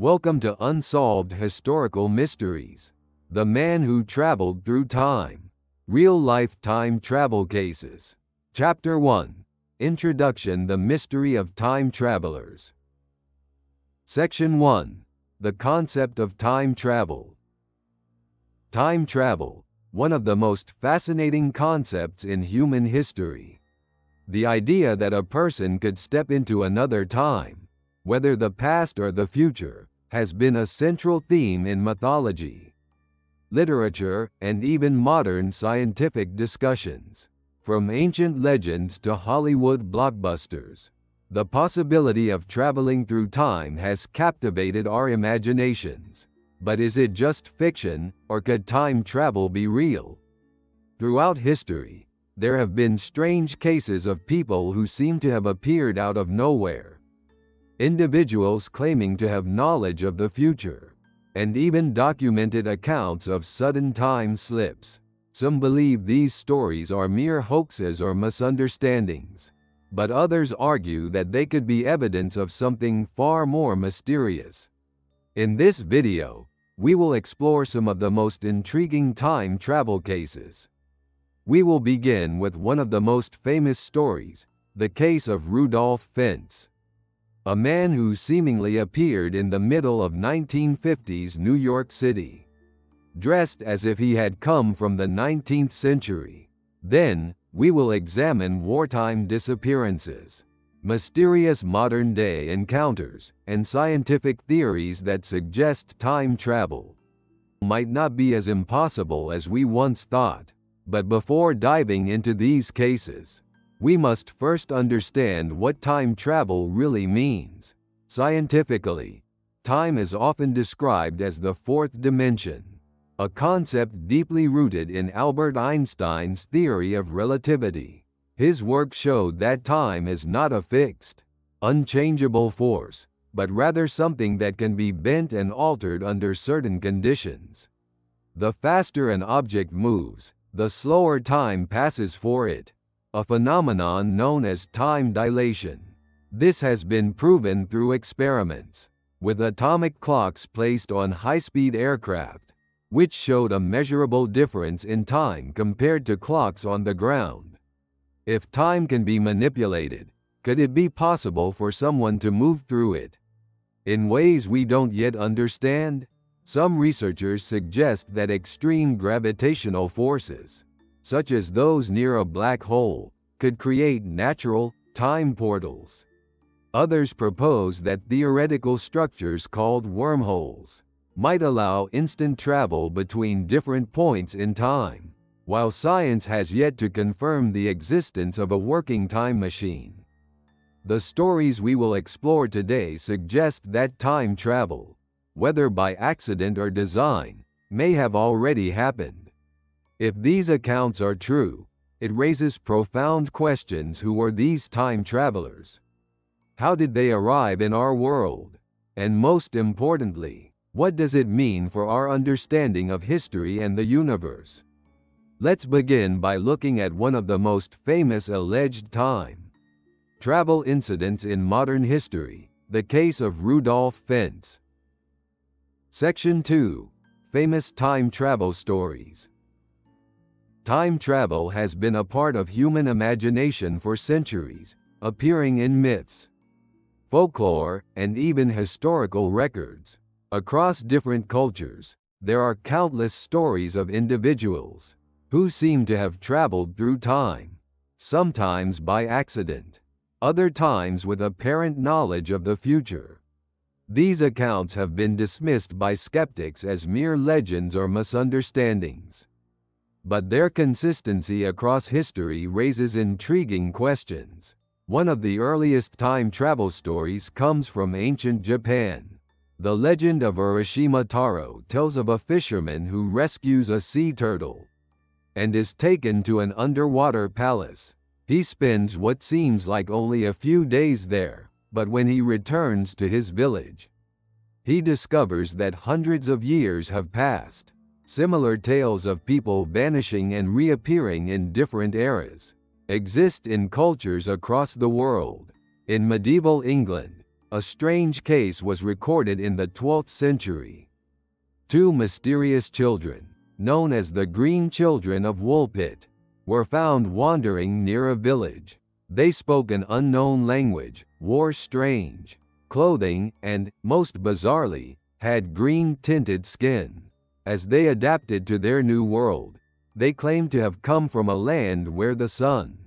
Welcome to Unsolved Historical Mysteries. The Man Who Traveled Through Time. Real-life time travel cases. Chapter 1. Introduction: The Mystery of Time Travelers. Section 1. The Concept of Time Travel. Time travel, one of the most fascinating concepts in human history. The idea that a person could step into another time, whether the past or the future, has been a central theme in mythology, literature, and even modern scientific discussions. From ancient legends to Hollywood blockbusters, the possibility of traveling through time has captivated our imaginations. But is it just fiction, or could time travel be real? Throughout history, there have been strange cases of people who seem to have appeared out of nowhere. Individuals claiming to have knowledge of the future, and even documented accounts of sudden time slips. Some believe these stories are mere hoaxes or misunderstandings, but others argue that they could be evidence of something far more mysterious. In this video, we will explore some of the most intriguing time travel cases. We will begin with one of the most famous stories, the case of Rudolph Fentz, a man who seemingly appeared in the middle of 1950s New York City, dressed as if he had come from the 19th century. Then, we will examine wartime disappearances, mysterious modern-day encounters, and scientific theories that suggest time travel might not be as impossible as we once thought. But before diving into these cases, we must first understand what time travel really means. Scientifically, time is often described as the fourth dimension, a concept deeply rooted in Albert Einstein's theory of relativity. His work showed that time is not a fixed, unchangeable force, but rather something that can be bent and altered under certain conditions. The faster an object moves, the slower time passes for it, a phenomenon known as time dilation. This has been proven through experiments with atomic clocks placed on high-speed aircraft, which showed a measurable difference in time compared to clocks on the ground. If time can be manipulated, could it be possible for someone to move through it in ways we don't yet understand? Some researchers suggest that extreme gravitational forces, such as those near a black hole, could create natural time portals. Others propose that theoretical structures called wormholes might allow instant travel between different points in time, while science has yet to confirm the existence of a working time machine. The stories we will explore today suggest that time travel, whether by accident or design, may have already happened. If these accounts are true, it raises profound questions. Who were these time travelers? How did they arrive in our world? And most importantly, what does it mean for our understanding of history and the universe? Let's begin by looking at one of the most famous alleged time travel incidents in modern history, the case of Rudolph Fentz. Section 2. Famous time travel stories. Time travel has been a part of human imagination for centuries, appearing in myths, folklore, and even historical records. Across different cultures, there are countless stories of individuals who seem to have traveled through time, sometimes by accident, other times with apparent knowledge of the future. These accounts have been dismissed by skeptics as mere legends or misunderstandings, but their consistency across history raises intriguing questions. One of the earliest time travel stories comes from ancient Japan. The legend of Urashima Taro tells of a fisherman who rescues a sea turtle and is taken to an underwater palace. He spends what seems like only a few days there, but when he returns to his village, he discovers that hundreds of years have passed. Similar tales of people vanishing and reappearing in different eras exist in cultures across the world. In medieval England, a strange case was recorded in the 12th century. Two mysterious children, known as the Green Children of Woolpit, were found wandering near a village. They spoke an unknown language, wore strange clothing, and, most bizarrely, had green-tinted skin. As they adapted to their new world, they claimed to have come from a land where the sun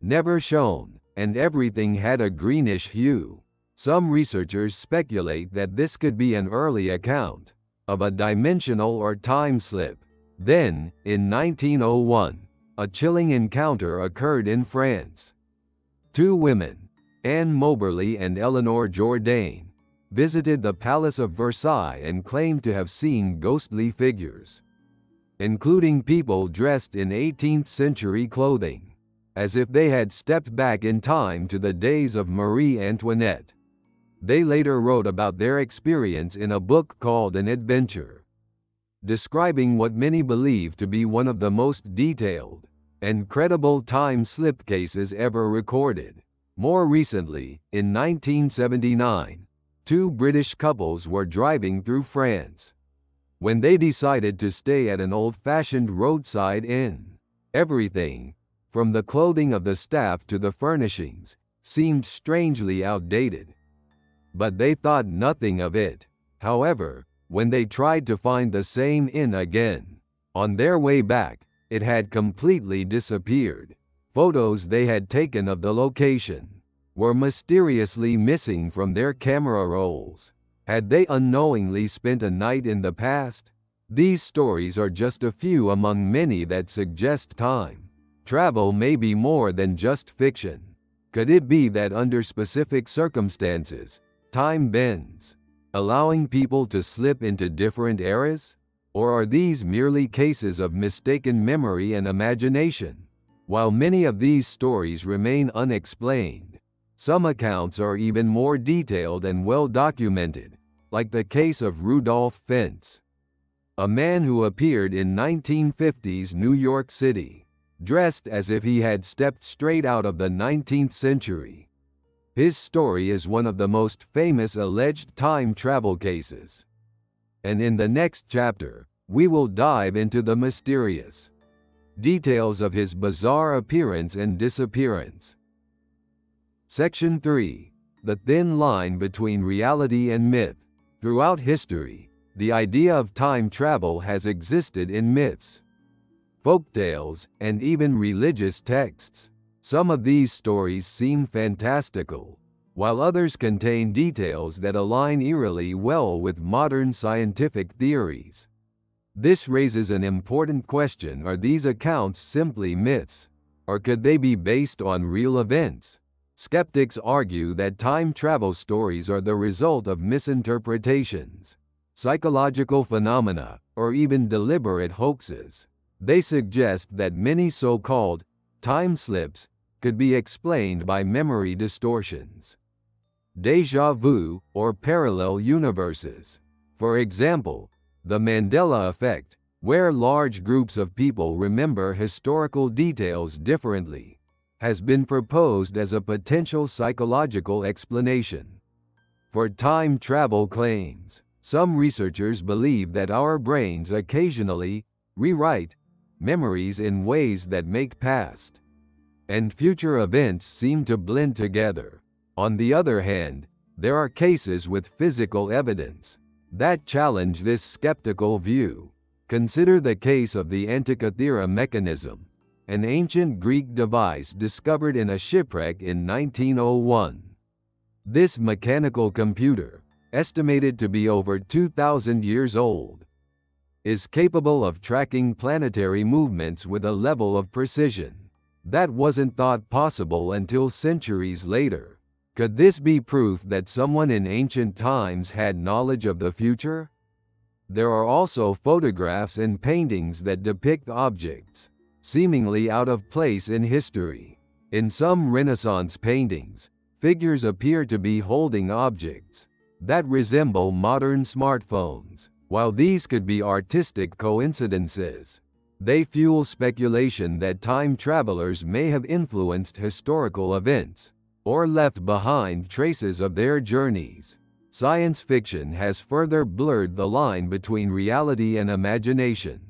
never shone, and everything had a greenish hue. Some researchers speculate that this could be an early account of a dimensional or time slip. Then, in 1901, a chilling encounter occurred in France. Two women, Anne Moberly and Eleanor Jourdain, visited the Palace of Versailles and claimed to have seen ghostly figures, including people dressed in 18th-century clothing, as if they had stepped back in time to the days of Marie Antoinette. They later wrote about their experience in a book called An Adventure, describing what many believe to be one of the most detailed and credible time slip cases ever recorded. More recently, in 1979, two British couples were driving through France when they decided to stay at an old-fashioned roadside inn. Everything, from the clothing of the staff to the furnishings, seemed strangely outdated. But they thought nothing of it. However, when they tried to find the same inn again, on their way back, it had completely disappeared. Photos they had taken of the location were mysteriously missing from their camera rolls. Had they unknowingly spent a night in the past? These stories are just a few among many that suggest time travel may be more than just fiction. Could it be that under specific circumstances, time bends, allowing people to slip into different eras? Or are these merely cases of mistaken memory and imagination? While many of these stories remain unexplained, some accounts are even more detailed and well documented, like the case of Rudolph Fentz, a man who appeared in 1950s New York City, dressed as if he had stepped straight out of the 19th century. His story is one of the most famous alleged time travel cases. And in the next chapter, we will dive into the mysterious details of his bizarre appearance and disappearance. Section 3. The thin line between reality and myth. Throughout history, the idea of time travel has existed in myths, folktales, and even religious texts. Some of these stories seem fantastical, while others contain details that align eerily well with modern scientific theories. This raises an important question: are these accounts simply myths, or could they be based on real events? Skeptics argue that time travel stories are the result of misinterpretations, psychological phenomena, or even deliberate hoaxes. They suggest that many so-called time slips could be explained by memory distortions, déjà vu, or parallel universes. For example, the Mandela effect, where large groups of people remember historical details differently, has been proposed as a potential psychological explanation for time travel claims. Some researchers believe that our brains occasionally rewrite memories in ways that make past and future events seem to blend together. On the other hand, there are cases with physical evidence that challenge this skeptical view. Consider the case of the Antikythera mechanism, an ancient Greek device discovered in a shipwreck in 1901. This mechanical computer, estimated to be over 2,000 years old, is capable of tracking planetary movements with a level of precision that wasn't thought possible until centuries later. Could this be proof that someone in ancient times had knowledge of the future? There are also photographs and paintings that depict objects seemingly out of place in history. In some Renaissance paintings, figures appear to be holding objects that resemble modern smartphones. While these could be artistic coincidences, they fuel speculation that time travelers may have influenced historical events or left behind traces of their journeys. Science fiction has further blurred the line between reality and imagination.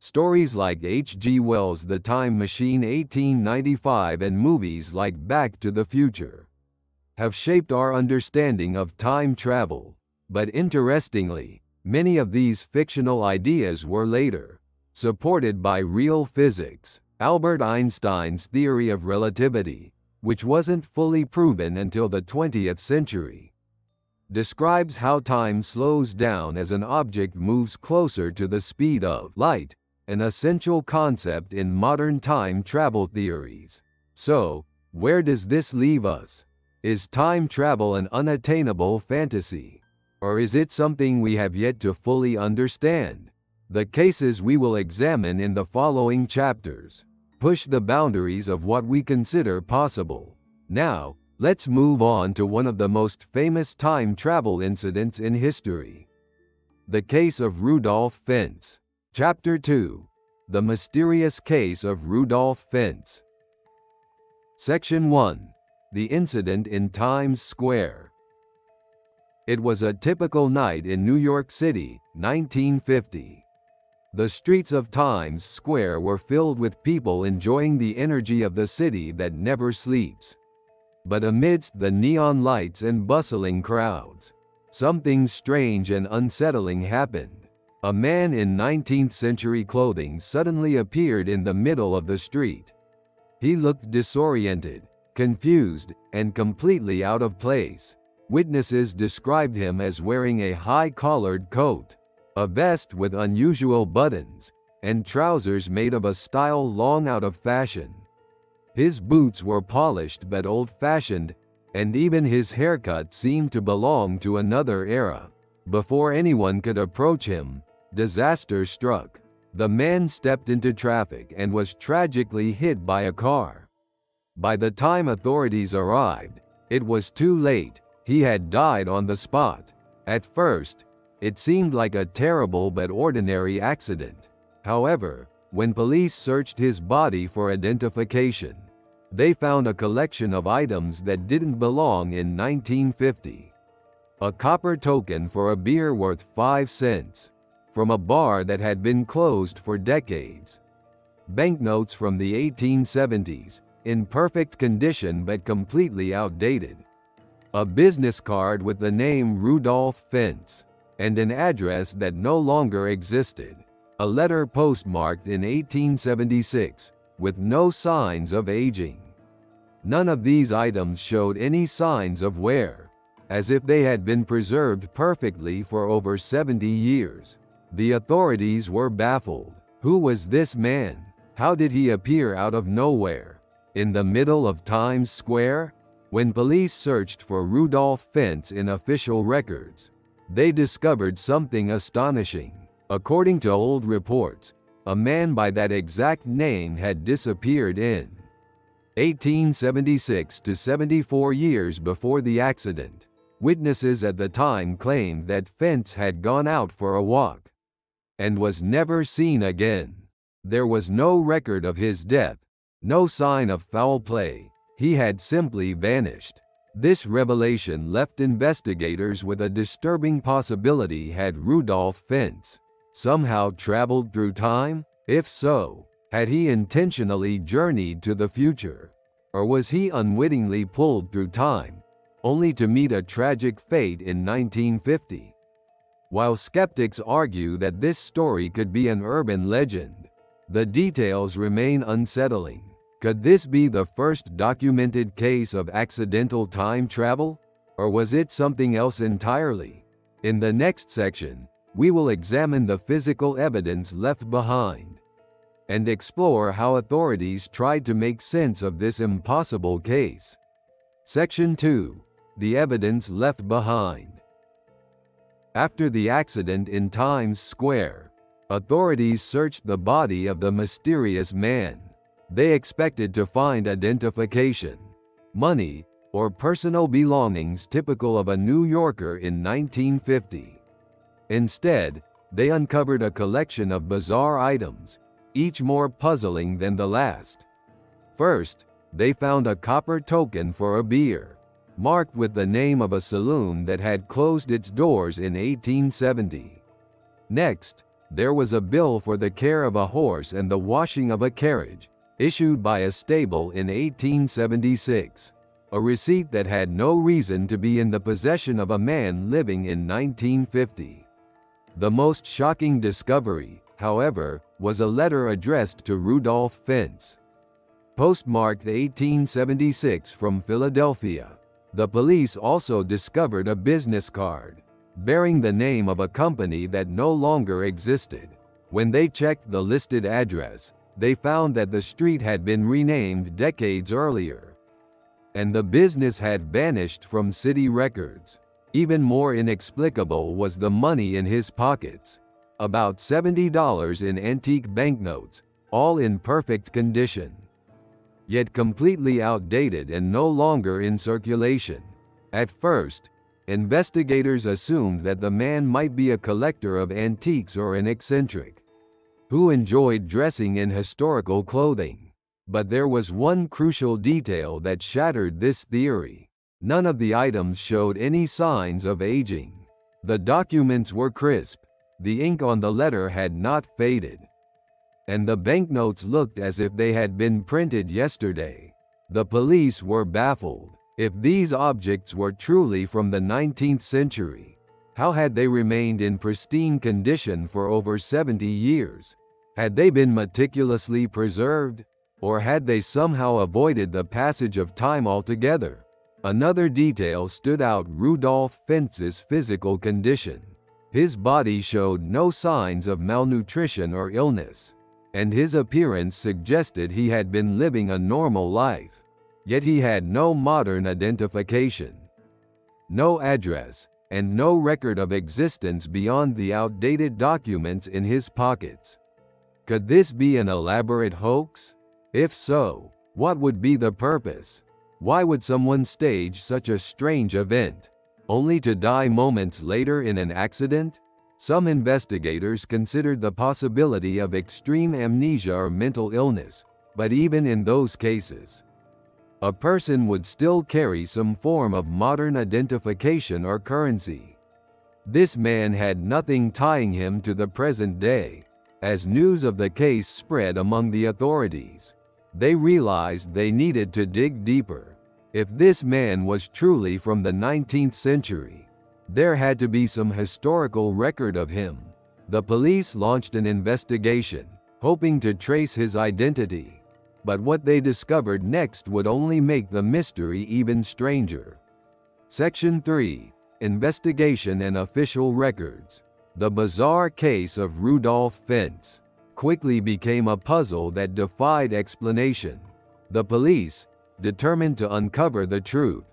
Stories like H.G. Wells' The Time Machine 1895 and movies like Back to the Future have shaped our understanding of time travel. But interestingly, many of these fictional ideas were later supported by real physics. Albert Einstein's theory of relativity, which wasn't fully proven until the 20th century, describes how time slows down as an object moves closer to the speed of light, an essential concept in modern time travel theories. So, where does this leave us? Is time travel an unattainable fantasy? Or is it something we have yet to fully understand? The cases we will examine in the following chapters push the boundaries of what we consider possible. Now, let's move on to one of the most famous time travel incidents in history. The case of Rudolph Fentz. Chapter 2. The mysterious case of Rudolph Fentz. Section 1. The incident in Times Square. It was a typical night in New York City, 1950. The streets of Times Square were filled with people enjoying the energy of the city that never sleeps. But amidst the neon lights and bustling crowds, something strange and unsettling happened. A man in 19th-century clothing suddenly appeared in the middle of the street. He looked disoriented, confused, and completely out of place. Witnesses described him as wearing a high-collared coat, a vest with unusual buttons, and trousers made of a style long out of fashion. His boots were polished but old-fashioned, and even his haircut seemed to belong to another era. Before anyone could approach him, disaster struck. The man stepped into traffic and was tragically hit by a car. By the time authorities arrived, it was too late. He had died on the spot. At first, it seemed like a terrible but ordinary accident. However, when police searched his body for identification, they found a collection of items that didn't belong in 1950. A copper token for a beer worth 5 cents, from a bar that had been closed for decades. Banknotes from the 1870s, in perfect condition but completely outdated. A business card with the name Rudolph Fentz, and an address that no longer existed. A letter postmarked in 1876, with no signs of aging. None of these items showed any signs of wear, as if they had been preserved perfectly for over 70 years. The authorities were baffled. Who was this man? How did he appear out of nowhere, in the middle of Times Square? When police searched for Rudolph Fentz in official records, they discovered something astonishing. According to old reports, a man by that exact name had disappeared in 1876 to 74 years before the accident. Witnesses at the time claimed that Fentz had gone out for a walk and was never seen again. There was no record of his death, no sign of foul play. He had simply vanished. This revelation left investigators with a disturbing possibility. Had Rudolph Fentz somehow traveled through time? If so, had he intentionally journeyed to the future? Or was he unwittingly pulled through time, only to meet a tragic fate in 1950? While skeptics argue that this story could be an urban legend, the details remain unsettling. Could this be the first documented case of accidental time travel? Or was it something else entirely? In the next section, we will examine the physical evidence left behind and explore how authorities tried to make sense of this impossible case. Section 2. The evidence left behind. After the accident in Times Square, authorities searched the body of the mysterious man. They expected to find identification, money, or personal belongings typical of a New Yorker in 1950. Instead, they uncovered a collection of bizarre items, each more puzzling than the last. First, they found a copper token for a beer, marked with the name of a saloon that had closed its doors in 1870. Next, there was a bill for the care of a horse and the washing of a carriage, issued by a stable in 1876, a receipt that had no reason to be in the possession of a man living in 1950. The most shocking discovery, however, was a letter addressed to Rudolph Fentz, postmarked 1876 from Philadelphia. The police also discovered a business card bearing the name of a company that no longer existed. When they checked the listed address, they found that the street had been renamed decades earlier, and the business had vanished from city records. Even more inexplicable was the money in his pockets, about $70 in antique banknotes, all in perfect condition, yet completely outdated and no longer in circulation. At first, investigators assumed that the man might be a collector of antiques or an eccentric who enjoyed dressing in historical clothing. But there was one crucial detail that shattered this theory. None of the items showed any signs of aging. The documents were crisp, the ink on the letter had not faded, and the banknotes looked as if they had been printed yesterday. The police were baffled. If these objects were truly from the 19th century, how had they remained in pristine condition for over 70 years? Had they been meticulously preserved, or had they somehow avoided the passage of time altogether? Another detail stood out: Rudolph Fentz's physical condition. His body showed no signs of malnutrition or illness, and his appearance suggested he had been living a normal life. Yet he had no modern identification, no address, and no record of existence beyond the outdated documents in his pockets. Could this be an elaborate hoax? If so, what would be the purpose? Why would someone stage such a strange event, only to die moments later in an accident? Some investigators considered the possibility of extreme amnesia or mental illness, but even in those cases, a person would still carry some form of modern identification or currency. This man had nothing tying him to the present day. As news of the case spread among the authorities, they realized they needed to dig deeper. If this man was truly from the 19th century, there had to be some historical record of him. The police launched an investigation, hoping to trace his identity. But what they discovered next would only make the mystery even stranger. Section 3. Investigation and Official Records. The bizarre case of Rudolph Fentz quickly became a puzzle that defied explanation. The police, determined to uncover the truth,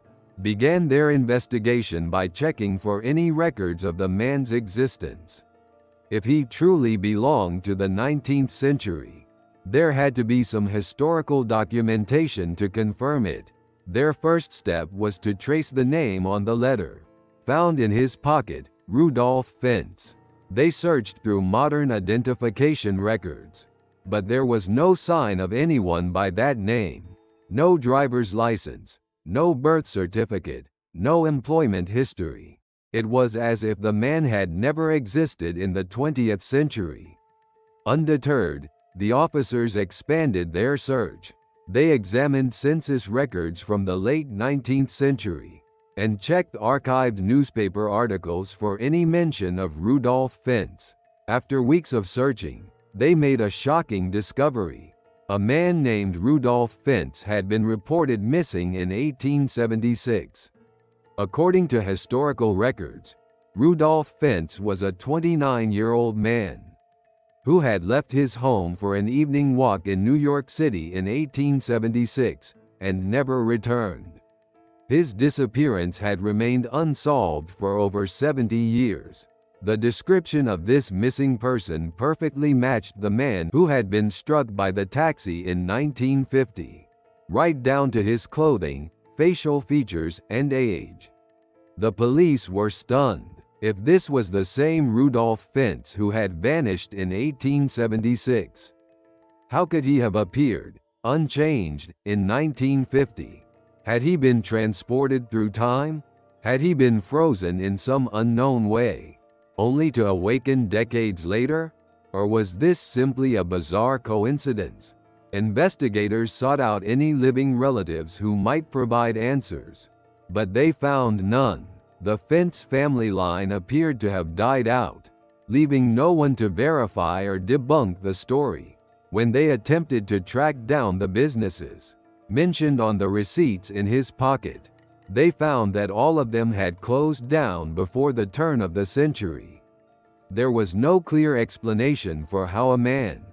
began their investigation by checking for any records of the man's existence. If he truly belonged to the 19th century, there had to be some historical documentation to confirm it. Their first step was to trace the name on the letter, found in his pocket, Rudolph Fentz. They searched through modern identification records, but there was no sign of anyone by that name. No driver's license, no birth certificate, no employment history. It was as if the man had never existed in the 20th century. Undeterred, the officers expanded their search. They examined census records from the late 19th century and checked archived newspaper articles for any mention of Rudolph Fentz. After weeks of searching, they made a shocking discovery. A man named Rudolph Fentz had been reported missing in 1876. According to historical records, Rudolph Fentz was a 29-year-old man who had left his home for an evening walk in New York City in 1876 and never returned. His disappearance had remained unsolved for over 70 years. The description of this missing person perfectly matched the man who had been struck by the taxi in 1950, right down to his clothing, facial features, and age. The police were stunned. If this was the same Rudolph Fentz who had vanished in 1876, how could he have appeared, unchanged, in 1950. Had he been transported through time? Had he been frozen in some unknown way, only to awaken decades later? Or was this simply a bizarre coincidence? Investigators sought out any living relatives who might provide answers, but they found none. The Fentz family line appeared to have died out, leaving no one to verify or debunk the story. When they attempted to track down the businesses mentioned on the receipts in his pocket, they found that all of them had closed down before the turn of the century. There was no clear explanation for how a man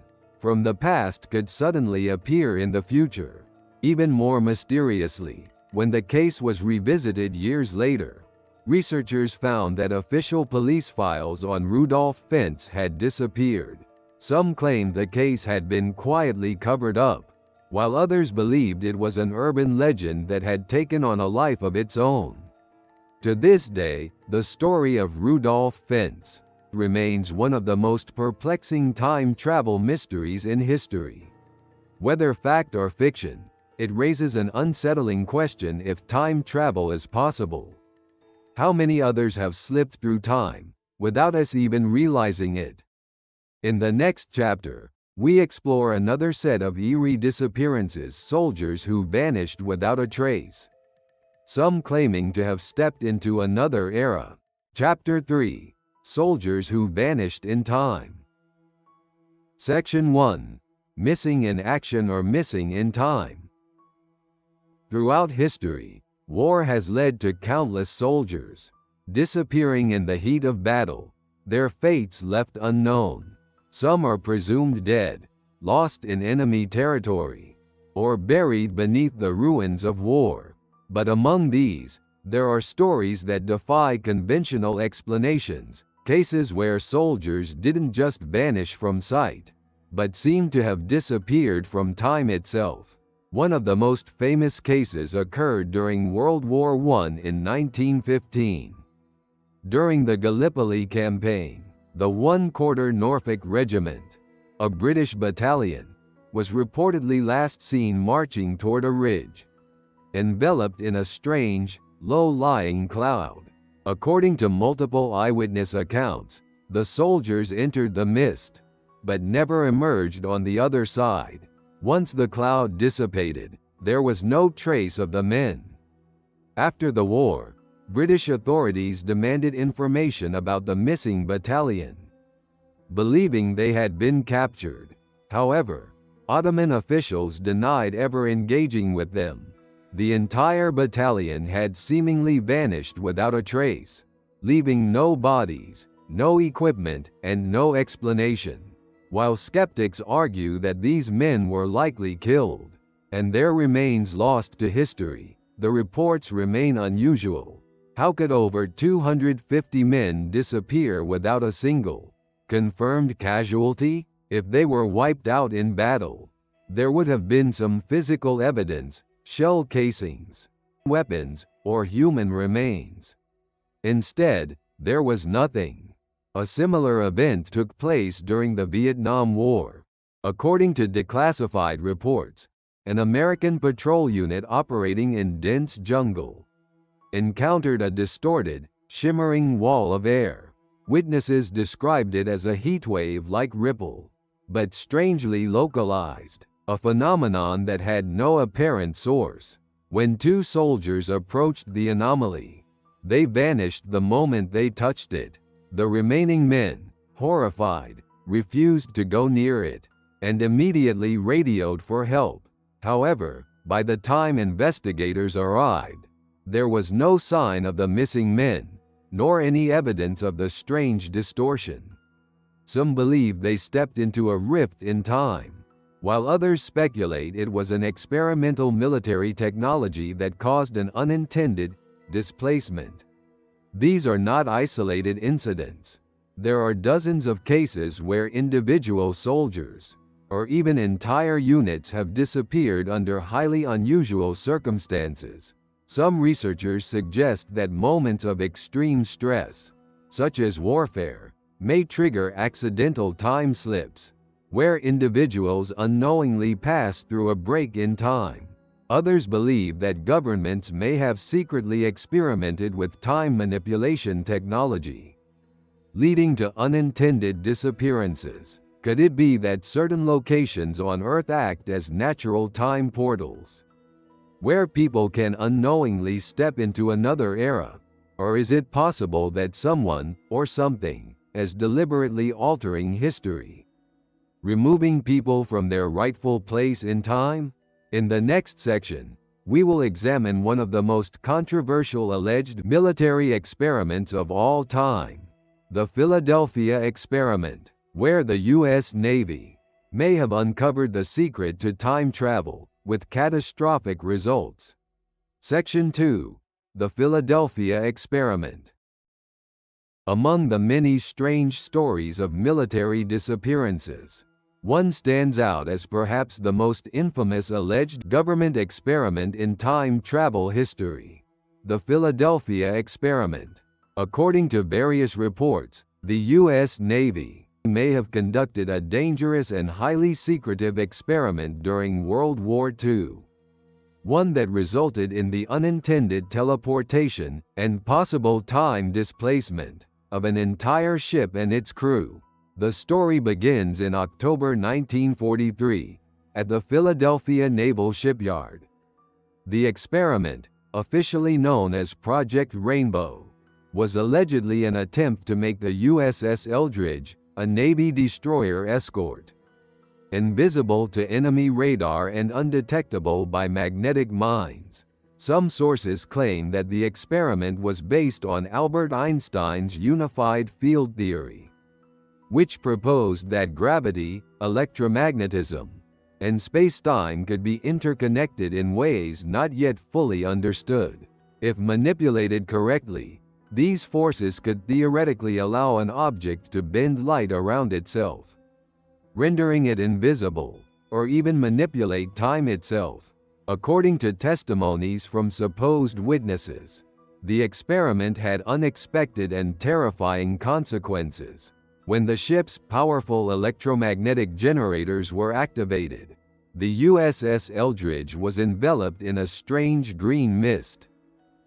from the past could suddenly appear in the future. Even more mysteriously, when the case was revisited years later, researchers found that official police files on Rudolph Fentz had disappeared. Some claimed the case had been quietly covered up, while others believed it was an urban legend that had taken on a life of its own. To this day, the story of Rudolph Fentz remains one of the most perplexing time travel mysteries in history. Whether fact or fiction, it raises an unsettling question if time travel is possible. How many others have slipped through time, without us even realizing it? In the next chapter, we explore another set of eerie disappearances: soldiers who vanished without a trace, some claiming to have stepped into another era. Chapter 3: Soldiers who vanished in time. Section 1: Missing in action or missing in time. Throughout history, war has led to countless soldiers disappearing in the heat of battle, their fates left unknown. Some are presumed dead, lost in enemy territory, or buried beneath the ruins of war. But among these, there are stories that defy conventional explanations, cases where soldiers didn't just vanish from sight, but seem to have disappeared from time itself. One of the most famous cases occurred during World War I in 1915. During the Gallipoli campaign, the 1/4 Norfolk Regiment, a British battalion, was reportedly last seen marching toward a ridge, enveloped in a strange, low-lying cloud. According to multiple eyewitness accounts, the soldiers entered the mist, but never emerged on the other side. Once the cloud dissipated, there was no trace of the men. After the war, British authorities demanded information about the missing battalion, believing they had been captured. However, Ottoman officials denied ever engaging with them. The entire battalion had seemingly vanished without a trace, leaving no bodies, no equipment, and no explanation. While skeptics argue that these men were likely killed, and their remains lost to history, the reports remain unusual. How could over 250 men disappear without a single confirmed casualty? If they were wiped out in battle, there would have been some physical evidence: shell casings, weapons, or human remains. Instead, there was nothing. A similar event took place during the Vietnam War. According to declassified reports, an American patrol unit operating in dense jungle encountered a distorted, shimmering wall of air. Witnesses described it as a heatwave-like ripple, but strangely localized, a phenomenon that had no apparent source. When two soldiers approached the anomaly, they vanished the moment they touched it. The remaining men, horrified, refused to go near it, and immediately radioed for help. However, by the time investigators arrived, there was no sign of the missing men, nor any evidence of the strange distortion. Some believe they stepped into a rift in time, while others speculate it was an experimental military technology that caused an unintended displacement. These are not isolated incidents. There are dozens of cases where individual soldiers, or even entire units, have disappeared under highly unusual circumstances. Some researchers suggest that moments of extreme stress, such as warfare, may trigger accidental time slips. where individuals unknowingly pass through a break in time. Others believe that governments may have secretly experimented with time manipulation technology, leading to unintended disappearances. Could it be that certain locations on Earth act as natural time portals, where people can unknowingly step into another era? Or is it possible that someone, or something, is deliberately altering history, removing people from their rightful place in time? In the next section, we will examine one of the most controversial alleged military experiments of all time, the Philadelphia experiment, where the U.S. Navy may have uncovered the secret to time travel, with catastrophic results. Section 2. The Philadelphia experiment. Among the many strange stories of military disappearances, one stands out as perhaps the most infamous alleged government experiment in time travel history, the Philadelphia experiment. According to various reports, the U.S. Navy may have conducted a dangerous and highly secretive experiment during World War II, one that resulted in the unintended teleportation and possible time displacement of an entire ship and its crew. The story begins in October 1943, at the Philadelphia Naval Shipyard. The experiment, officially known as Project Rainbow, was allegedly an attempt to make the USS Eldridge, a Navy destroyer escort, invisible to enemy radar and undetectable by magnetic mines. Some sources claim that the experiment was based on Albert Einstein's unified field theory, which proposed that gravity, electromagnetism, and space-time could be interconnected in ways not yet fully understood. If manipulated correctly, these forces could theoretically allow an object to bend light around itself, rendering it invisible, or even manipulate time itself. According to testimonies from supposed witnesses, the experiment had unexpected and terrifying consequences. When the ship's powerful electromagnetic generators were activated, the USS Eldridge was enveloped in a strange green mist.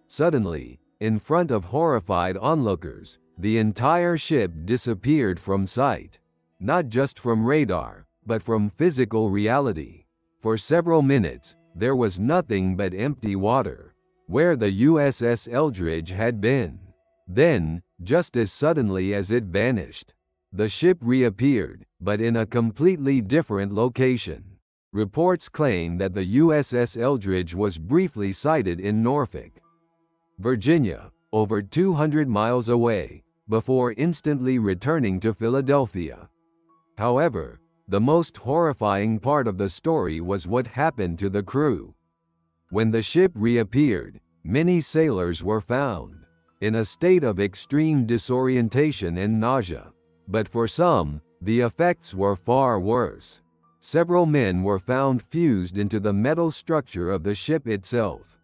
Suddenly, in front of horrified onlookers, the entire ship disappeared from sight, not just from radar, but from physical reality. For several minutes, there was nothing but empty water, where the USS Eldridge had been. Then, just as suddenly as it vanished, the ship reappeared, but in a completely different location. Reports claim that the USS Eldridge was briefly sighted in Norfolk, Virginia, over 200 miles away, before instantly returning to Philadelphia. However, the most horrifying part of the story was what happened to the crew. When the ship reappeared, many sailors were found in a state of extreme disorientation and nausea. But for some, the effects were far worse. Several men were found fused into the metal structure of the ship itself,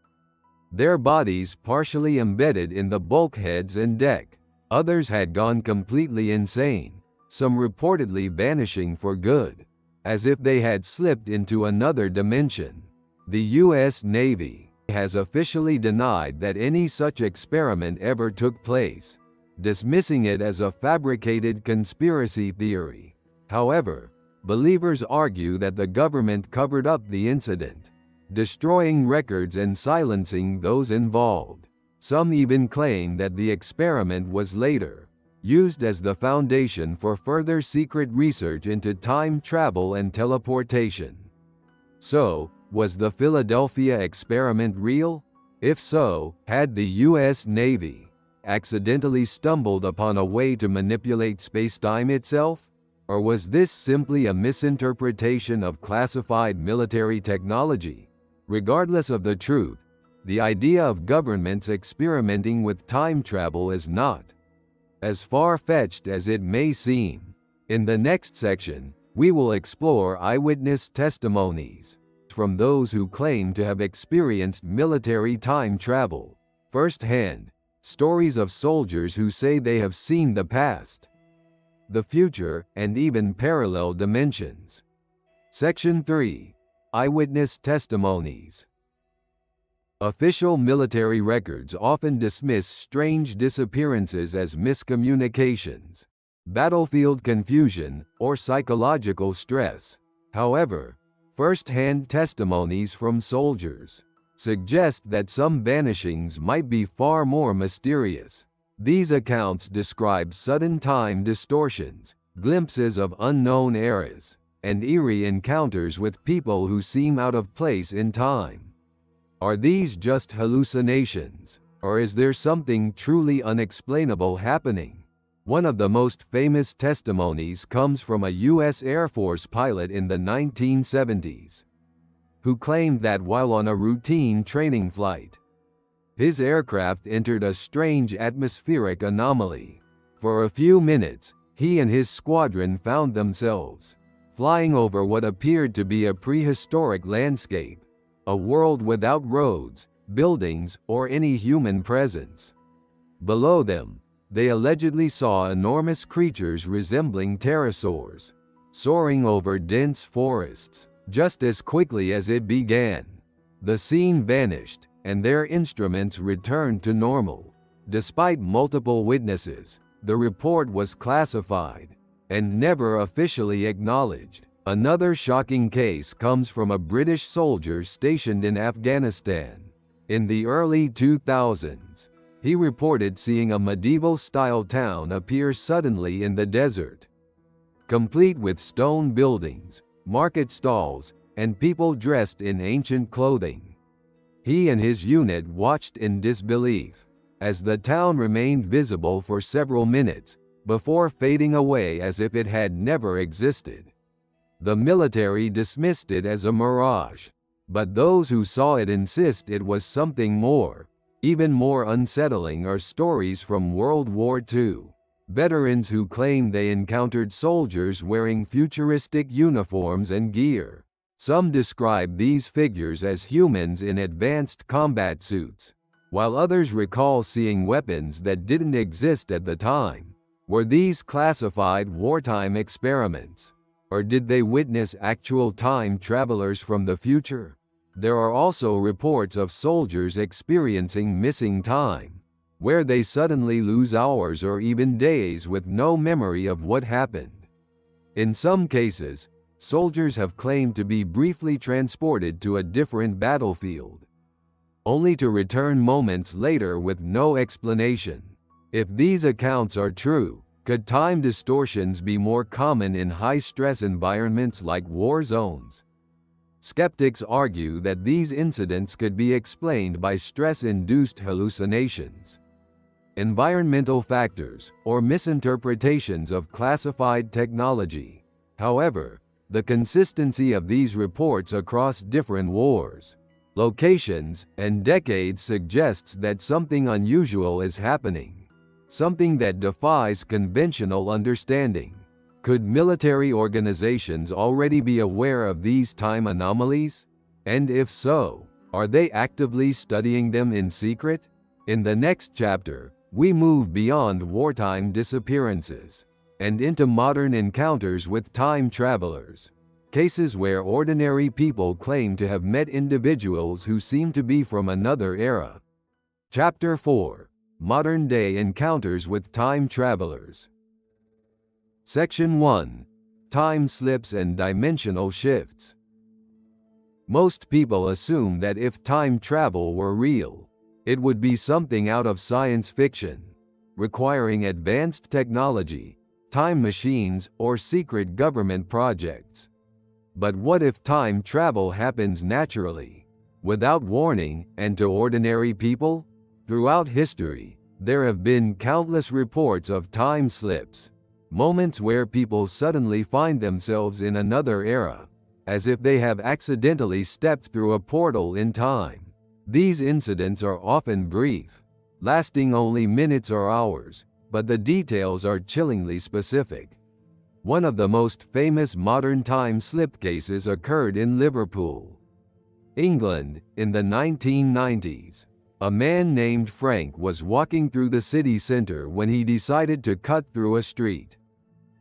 their bodies partially embedded in the bulkheads and deck. Others had gone completely insane, some reportedly vanishing for good, as if they had slipped into another dimension. The U.S. Navy has officially denied that any such experiment ever took place, dismissing it as a fabricated conspiracy theory. However, believers argue that the government covered up the incident, destroying records and silencing those involved. Some even claim that the experiment was later used as the foundation for further secret research into time travel and teleportation. So, was the Philadelphia experiment real? If so, had the U.S. Navy accidentally stumbled upon a way to manipulate space-time itself? Or was this simply a misinterpretation of classified military technology? Regardless of the truth, the idea of governments experimenting with time travel is not as far-fetched as it may seem. In the next section, we will explore eyewitness testimonies from those who claim to have experienced military time travel firsthand. Stories of soldiers who say they have seen the past, the future, and even parallel dimensions. Section 3. Eyewitness testimonies. Official military records often dismiss strange disappearances as miscommunications, battlefield confusion, or psychological stress. However, first-hand testimonies from soldiers suggest that some vanishings might be far more mysterious. These accounts describe sudden time distortions, glimpses of unknown eras, and eerie encounters with people who seem out of place in time. Are these just hallucinations, or is there something truly unexplainable happening? One of the most famous testimonies comes from a U.S. Air Force pilot in the 1970s, who claimed that while on a routine training flight, his aircraft entered a strange atmospheric anomaly. For a few minutes, he and his squadron found themselves flying over what appeared to be a prehistoric landscape, a world without roads, buildings, or any human presence. Below them, they allegedly saw enormous creatures resembling pterosaurs, soaring over dense forests. Just as quickly as it began, the scene vanished, and their instruments returned to normal. Despite multiple witnesses, the report was classified and never officially acknowledged. Another shocking case comes from a British soldier stationed in Afghanistan. In the early 2000s, he reported seeing a medieval-style town appear suddenly in the desert, complete with stone buildings, market stalls, and people dressed in ancient clothing. He and his unit watched in disbelief as the town remained visible for several minutes before fading away as if it had never existed. The military dismissed it as a mirage, but those who saw it insist it was something more. Even more unsettling are stories from World War II. Veterans who claim they encountered soldiers wearing futuristic uniforms and gear. Some describe these figures as humans in advanced combat suits, while others recall seeing weapons that didn't exist at the time. Were these classified wartime experiments, or did they witness actual time travelers from the future? There are also reports of soldiers experiencing missing time, where they suddenly lose hours or even days with no memory of what happened. In some cases, soldiers have claimed to be briefly transported to a different battlefield, only to return moments later with no explanation. If these accounts are true, could time distortions be more common in high-stress environments like war zones? Skeptics argue that these incidents could be explained by stress-induced hallucinations, environmental factors, or misinterpretations of classified technology. However, the consistency of these reports across different wars, locations, and decades suggests that something unusual is happening, something that defies conventional understanding. Could military organizations already be aware of these time anomalies? And if so, are they actively studying them in secret? In the next chapter, we move beyond wartime disappearances and into modern encounters with time travelers, cases where ordinary people claim to have met individuals who seem to be from another era. Chapter 4. Modern-day encounters with time travelers. Section 1. Time slips and dimensional shifts. Most people assume that if time travel were real, it would be something out of science fiction, requiring advanced technology, time machines, or secret government projects. But what if time travel happens naturally, without warning, and to ordinary people? Throughout history, there have been countless reports of time slips, moments where people suddenly find themselves in another era, as if they have accidentally stepped through a portal in time. These incidents are often brief, lasting only minutes or hours, but the details are chillingly specific. One of the most famous modern time slip cases occurred in Liverpool, England, in the 1990s. A man named Frank was walking through the city center when he decided to cut through a street.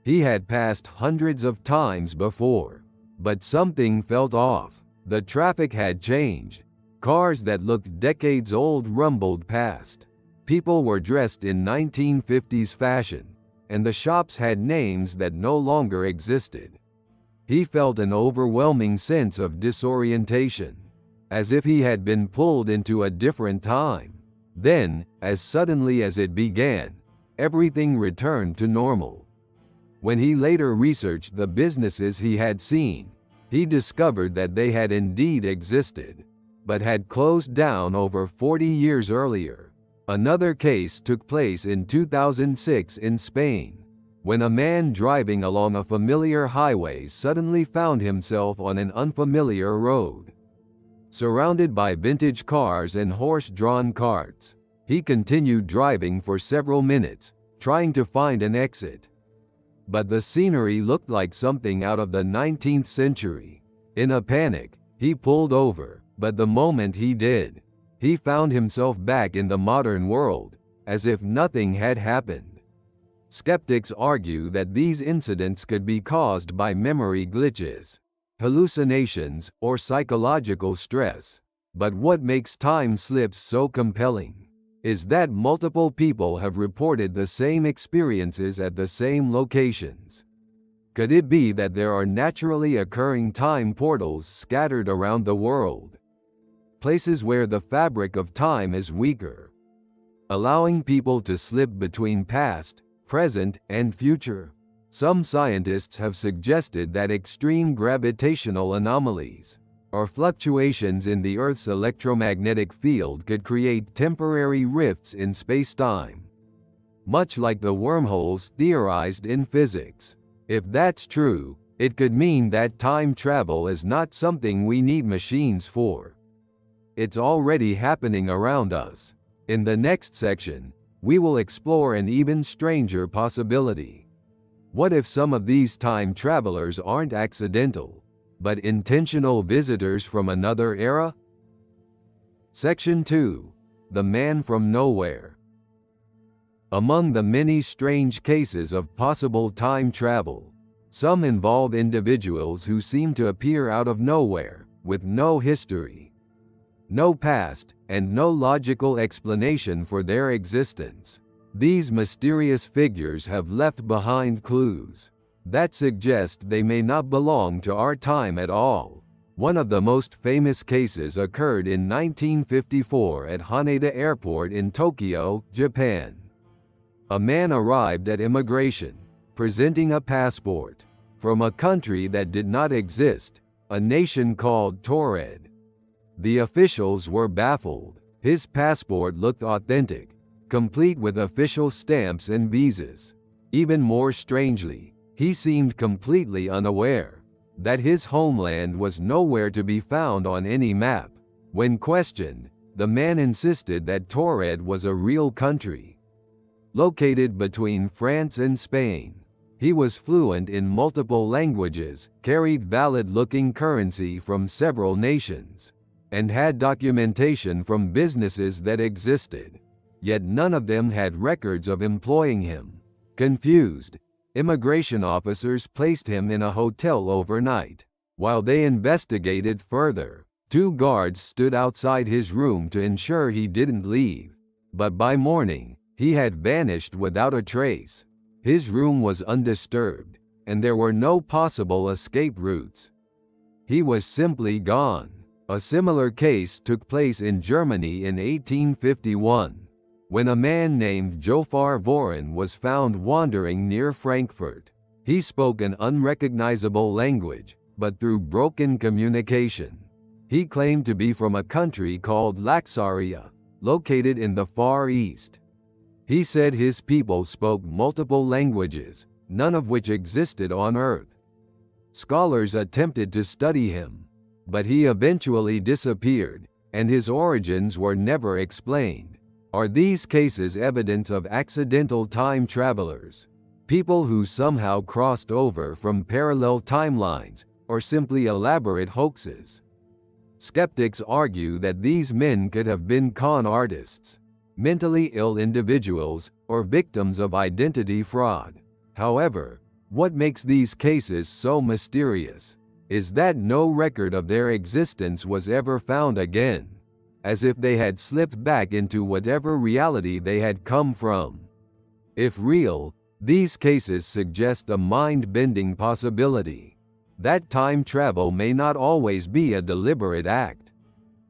He had passed hundreds of times before, but something felt off. The traffic had changed. Cars that looked decades old rumbled past. People were dressed in 1950s fashion, and the shops had names that no longer existed. He felt an overwhelming sense of disorientation, as if he had been pulled into a different time. Then, as suddenly as it began, everything returned to normal. When he later researched the businesses he had seen, he discovered that they had indeed existed, but had closed down over 40 years earlier. Another case took place in 2006 in Spain, when a man driving along a familiar highway suddenly found himself on an unfamiliar road. Surrounded by vintage cars and horse-drawn carts, he continued driving for several minutes, trying to find an exit. But the scenery looked like something out of the 19th century. In a panic, he pulled over, but the moment he did, he found himself back in the modern world, as if nothing had happened. Skeptics argue that these incidents could be caused by memory glitches, hallucinations, or psychological stress. But what makes time slips so compelling is that multiple people have reported the same experiences at the same locations. Could it be that there are naturally occurring time portals scattered around the world? Places where the fabric of time is weaker, allowing people to slip between past, present, and future. Some scientists have suggested that extreme gravitational anomalies, or fluctuations in the Earth's electromagnetic field, could create temporary rifts in space-time, much like the wormholes theorized in physics. If that's true, it could mean that time travel is not something we need machines for. It's already happening around us. In the next section, we will explore an even stranger possibility. What if some of these time travelers aren't accidental, but intentional visitors from another era? Section 2. The Man from Nowhere. Among the many strange cases of possible time travel, some involve individuals who seem to appear out of nowhere, with no history, no past, and no logical explanation for their existence. These mysterious figures have left behind clues that suggest they may not belong to our time at all. One of the most famous cases occurred in 1954 at Haneda Airport in Tokyo, Japan. A man arrived at immigration, presenting a passport from a country that did not exist, a nation called Taured. The officials were baffled. His passport looked authentic, complete with official stamps and visas. Even more strangely, he seemed completely unaware that his homeland was nowhere to be found on any map. When questioned, the man insisted that Taured was a real country, located between France and Spain. He was fluent in multiple languages, carried valid-looking currency from several nations, and had documentation from businesses that existed. Yet none of them had records of employing him. Confused, immigration officers placed him in a hotel overnight. While they investigated further, 2 guards stood outside his room to ensure he didn't leave. But by morning, he had vanished without a trace. His room was undisturbed, and there were no possible escape routes. He was simply gone. A similar case took place in Germany in 1851. When a man named Jofar Vorin was found wandering near Frankfurt. He spoke an unrecognizable language, but through broken communication. He claimed to be from a country called Laxaria, located in the Far East. He said his people spoke multiple languages, none of which existed on Earth. Scholars attempted to study him, but he eventually disappeared, and his origins were never explained. Are these cases evidence of accidental time travelers, people who somehow crossed over from parallel timelines, or simply elaborate hoaxes? Skeptics argue that these men could have been con artists, mentally ill individuals, or victims of identity fraud. However, What makes these cases so mysterious is that no record of their existence was ever found again, as if they had slipped back into whatever reality they had come from. If real, these cases suggest a mind-bending possibility that time travel may not always be a deliberate act.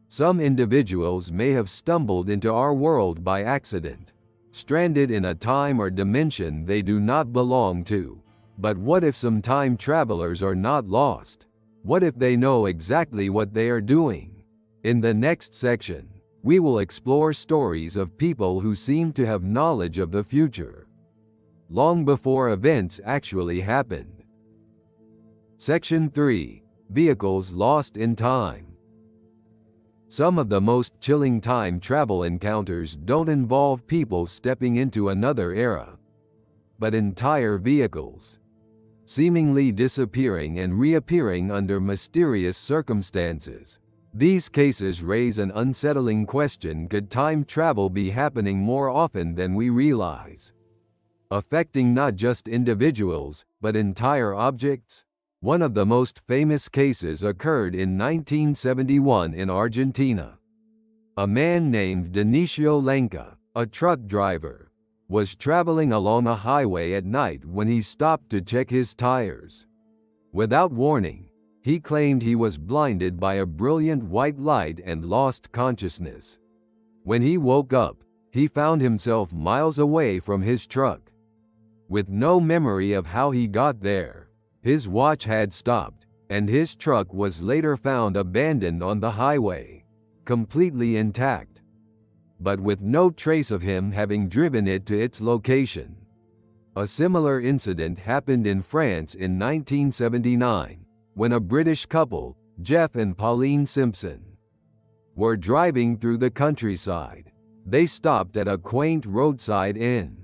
Some individuals may have stumbled into our world by accident, stranded in a time or dimension they do not belong to. But what if some time travelers are not lost? What if they know exactly what they are doing? In the next section, we will explore stories of people who seem to have knowledge of the future, long before events actually happened. Section 3. Vehicles lost in time. Some of the most chilling time travel encounters don't involve people stepping into another era, but entire vehicles seemingly disappearing and reappearing under mysterious circumstances. These cases raise an unsettling question: could time travel be happening more often than we realize, affecting not just individuals, but entire objects? One of the most famous cases occurred in 1971 in Argentina. A man named Dionisio Lenca, a truck driver, was traveling along a highway at night when he stopped to check his tires. Without warning, he claimed he was blinded by a brilliant white light and lost consciousness. When he woke up, he found himself miles away from his truck. With no memory of how he got there, his watch had stopped, and his truck was later found abandoned on the highway, completely intact, but with no trace of him having driven it to its location. A similar incident happened in France in 1979, when a British couple, Jeff and Pauline Simpson, were driving through the countryside. They stopped at a quaint roadside inn,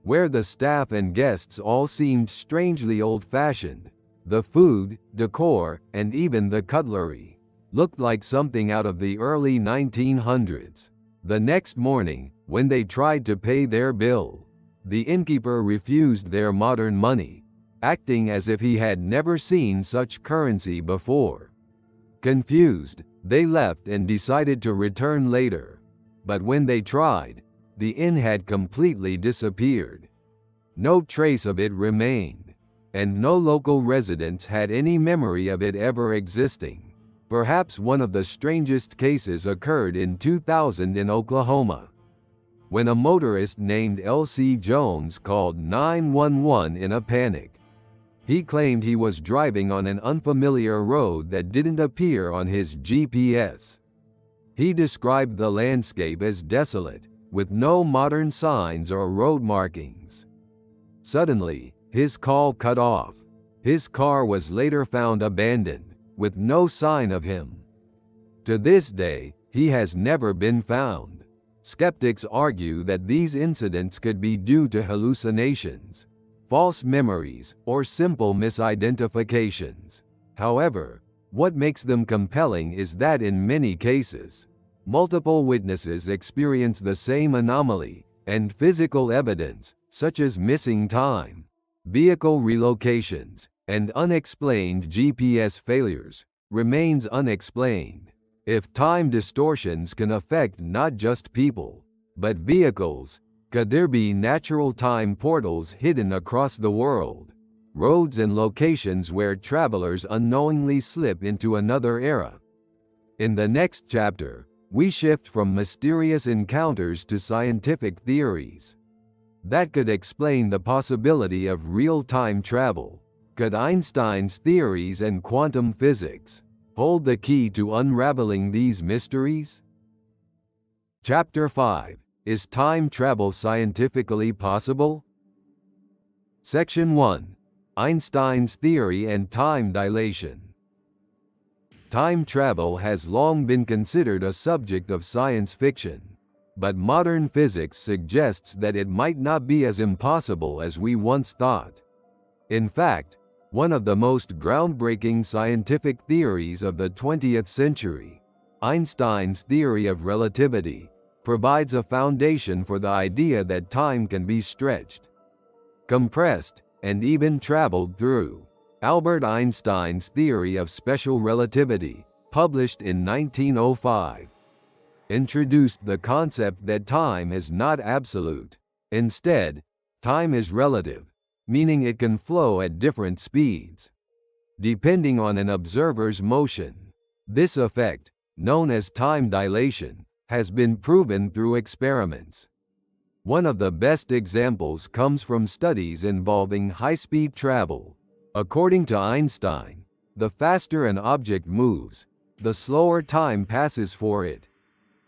where the staff and guests all seemed strangely old-fashioned. The food, decor, and even the cutlery looked like something out of the early 1900s. The next morning, when they tried to pay their bill, the innkeeper refused their modern money, acting as if he had never seen such currency before. Confused, they left and decided to return later. But when they tried, the inn had completely disappeared. No trace of it remained, and no local residents had any memory of it ever existing. Perhaps one of the strangest cases occurred in 2000 in Oklahoma, when a motorist named L.C. Jones called 911 in a panic. He claimed he was driving on an unfamiliar road that didn't appear on his GPS. He described the landscape as desolate, with no modern signs or road markings. Suddenly, his call cut off. His car was later found abandoned, with no sign of him. To this day, he has never been found. Skeptics argue that these incidents could be due to hallucinations, false memories, or simple misidentifications. However, what makes them compelling is that in many cases, multiple witnesses experience the same anomaly, and physical evidence, such as missing time, vehicle relocations, and unexplained GPS failures, remains unexplained. If time distortions can affect not just people, but vehicles, could there be natural time portals hidden across the world, roads and locations where travelers unknowingly slip into another era? In the next chapter, we shift from mysterious encounters to scientific theories that could explain the possibility of real-time travel. Could Einstein's theories and quantum physics hold the key to unraveling these mysteries? Chapter 5. Is time travel scientifically possible? Section 1. Einstein's theory and time dilation. Time travel has long been considered a subject of science fiction, but modern physics suggests that it might not be as impossible as we once thought. In fact, one of the most groundbreaking scientific theories of the 20th century, Einstein's theory of relativity, provides a foundation for the idea that time can be stretched, compressed, and even traveled through. Albert Einstein's theory of special relativity, published in 1905, introduced the concept that time is not absolute. Instead, time is relative, meaning it can flow at different speeds, depending on an observer's motion. This effect, known as time dilation, has been proven through experiments. One of the best examples comes from studies involving high-speed travel. According to Einstein, the faster an object moves, the slower time passes for it,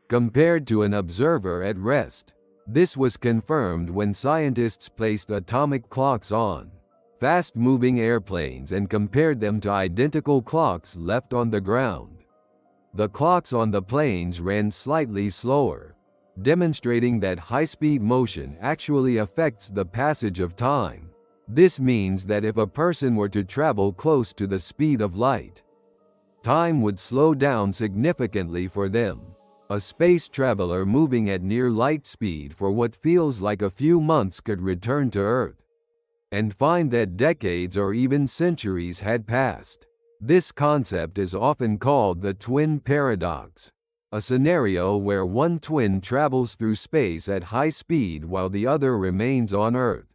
compared to an observer at rest. This was confirmed when scientists placed atomic clocks on fast-moving airplanes and compared them to identical clocks left on the ground. The clocks on the planes ran slightly slower, demonstrating that high-speed motion actually affects the passage of time. This means that if a person were to travel close to the speed of light, time would slow down significantly for them. A space traveler moving at near light speed for what feels like a few months could return to Earth and find that decades or even centuries had passed. This concept is often called the twin paradox, a scenario where one twin travels through space at high speed while the other remains on Earth.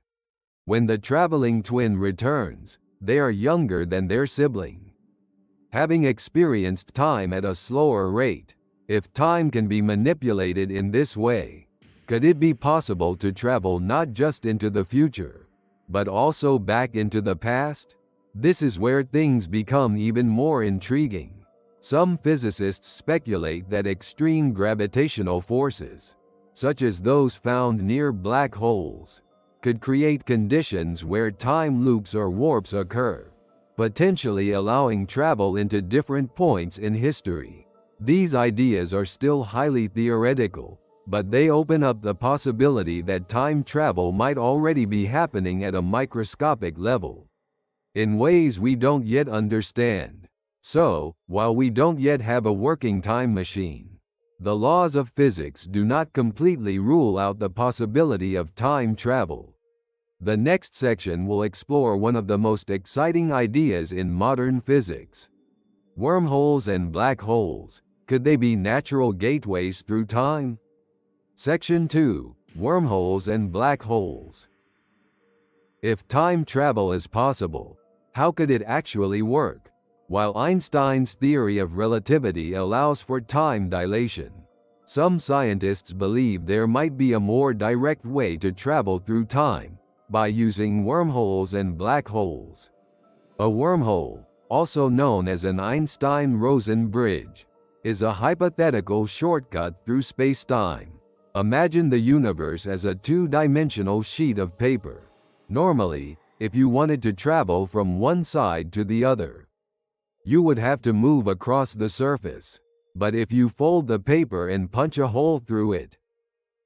When the traveling twin returns, they are younger than their sibling, having experienced time at a slower rate. If time can be manipulated in this way, could it be possible to travel not just into the future, but also back into the past? This is where things become even more intriguing. Some physicists speculate that extreme gravitational forces, such as those found near black holes, could create conditions where time loops or warps occur, potentially allowing travel into different points in history. These ideas are still highly theoretical, but they open up the possibility that time travel might already be happening at a microscopic level, in ways we don't yet understand. So, while we don't yet have a working time machine, the laws of physics do not completely rule out the possibility of time travel. The next section will explore one of the most exciting ideas in modern physics: wormholes and black holes. Could they be natural gateways through time? Section 2: Wormholes and black holes. If time travel is possible, how could it actually work? While Einstein's theory of relativity allows for time dilation, some scientists believe there might be a more direct way to travel through time, by using wormholes and black holes. A wormhole, also known as an Einstein-Rosen bridge, is a hypothetical shortcut through space-time. Imagine the universe as a two-dimensional sheet of paper. Normally, if you wanted to travel from one side to the other, you would have to move across the surface. But if you fold the paper and punch a hole through it,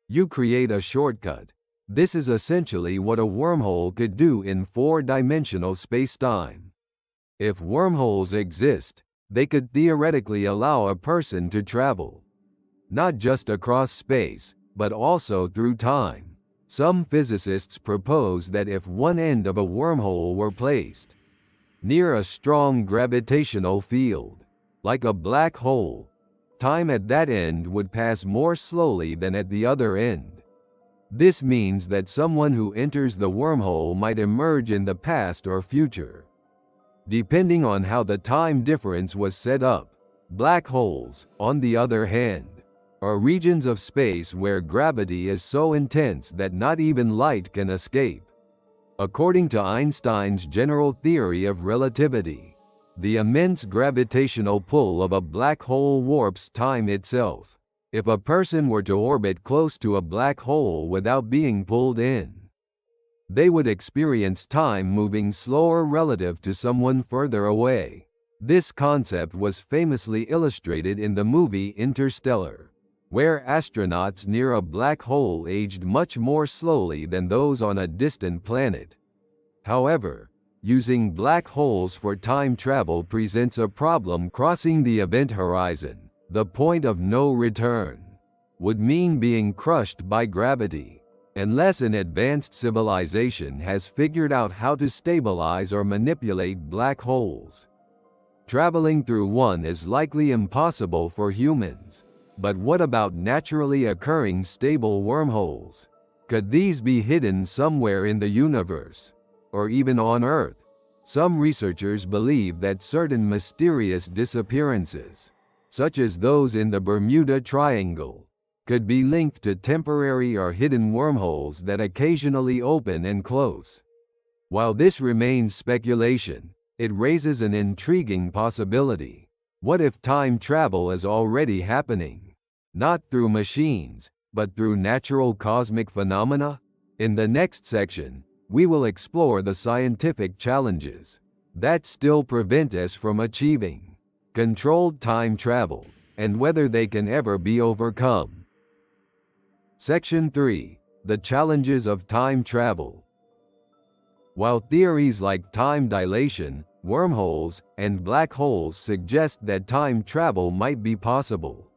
you create a shortcut. This is essentially what a wormhole could do in four-dimensional space-time. If wormholes exist, they could theoretically allow a person to travel, not just across space, but also through time. Some physicists propose that if one end of a wormhole were placed near a strong gravitational field, like a black hole, time at that end would pass more slowly than at the other end. This means that someone who enters the wormhole might emerge in the past or future, depending on how the time difference was set up. Black holes, on the other hand, are regions of space where gravity is so intense that not even light can escape. According to Einstein's general theory of relativity, the immense gravitational pull of a black hole warps time itself. If a person were to orbit close to a black hole without being pulled in, they would experience time moving slower relative to someone further away. This concept was famously illustrated in the movie Interstellar, where astronauts near a black hole aged much more slowly than those on a distant planet. However, using black holes for time travel presents a problem. Crossing the event horizon, the point of no return, would mean being crushed by gravity. unless an advanced civilization has figured out how to stabilize or manipulate black holes. Traveling through one is likely impossible for humans. But what about naturally occurring stable wormholes? Could these be hidden somewhere in the universe? Or even on Earth? Some researchers believe that certain mysterious disappearances, such as those in the Bermuda Triangle, could be linked to temporary or hidden wormholes that occasionally open and close. While this remains speculation, it raises an intriguing possibility. What if time travel is already happening? Not through machines, but through natural cosmic phenomena? In the next section, we will explore the scientific challenges that still prevent us from achieving controlled time travel, and whether they can ever be overcome. Section 3. The challenges of time travel. While theories like time dilation, wormholes, and black holes suggest that time travel might be possible,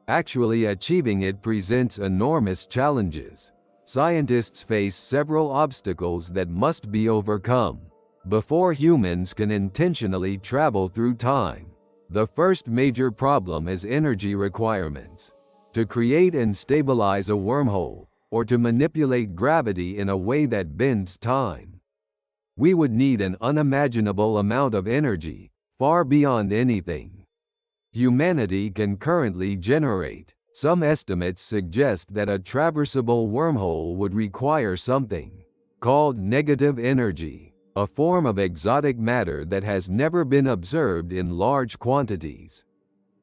actually achieving it presents enormous challenges. Scientists face several obstacles that must be overcome before humans can intentionally travel through time. The first major problem is energy requirements. To create and stabilize a wormhole, or to manipulate gravity in a way that bends time, we would need an unimaginable amount of energy, far beyond anything humanity can currently generate. Some estimates suggest that a traversable wormhole would require something called negative energy, a form of exotic matter that has never been observed in large quantities.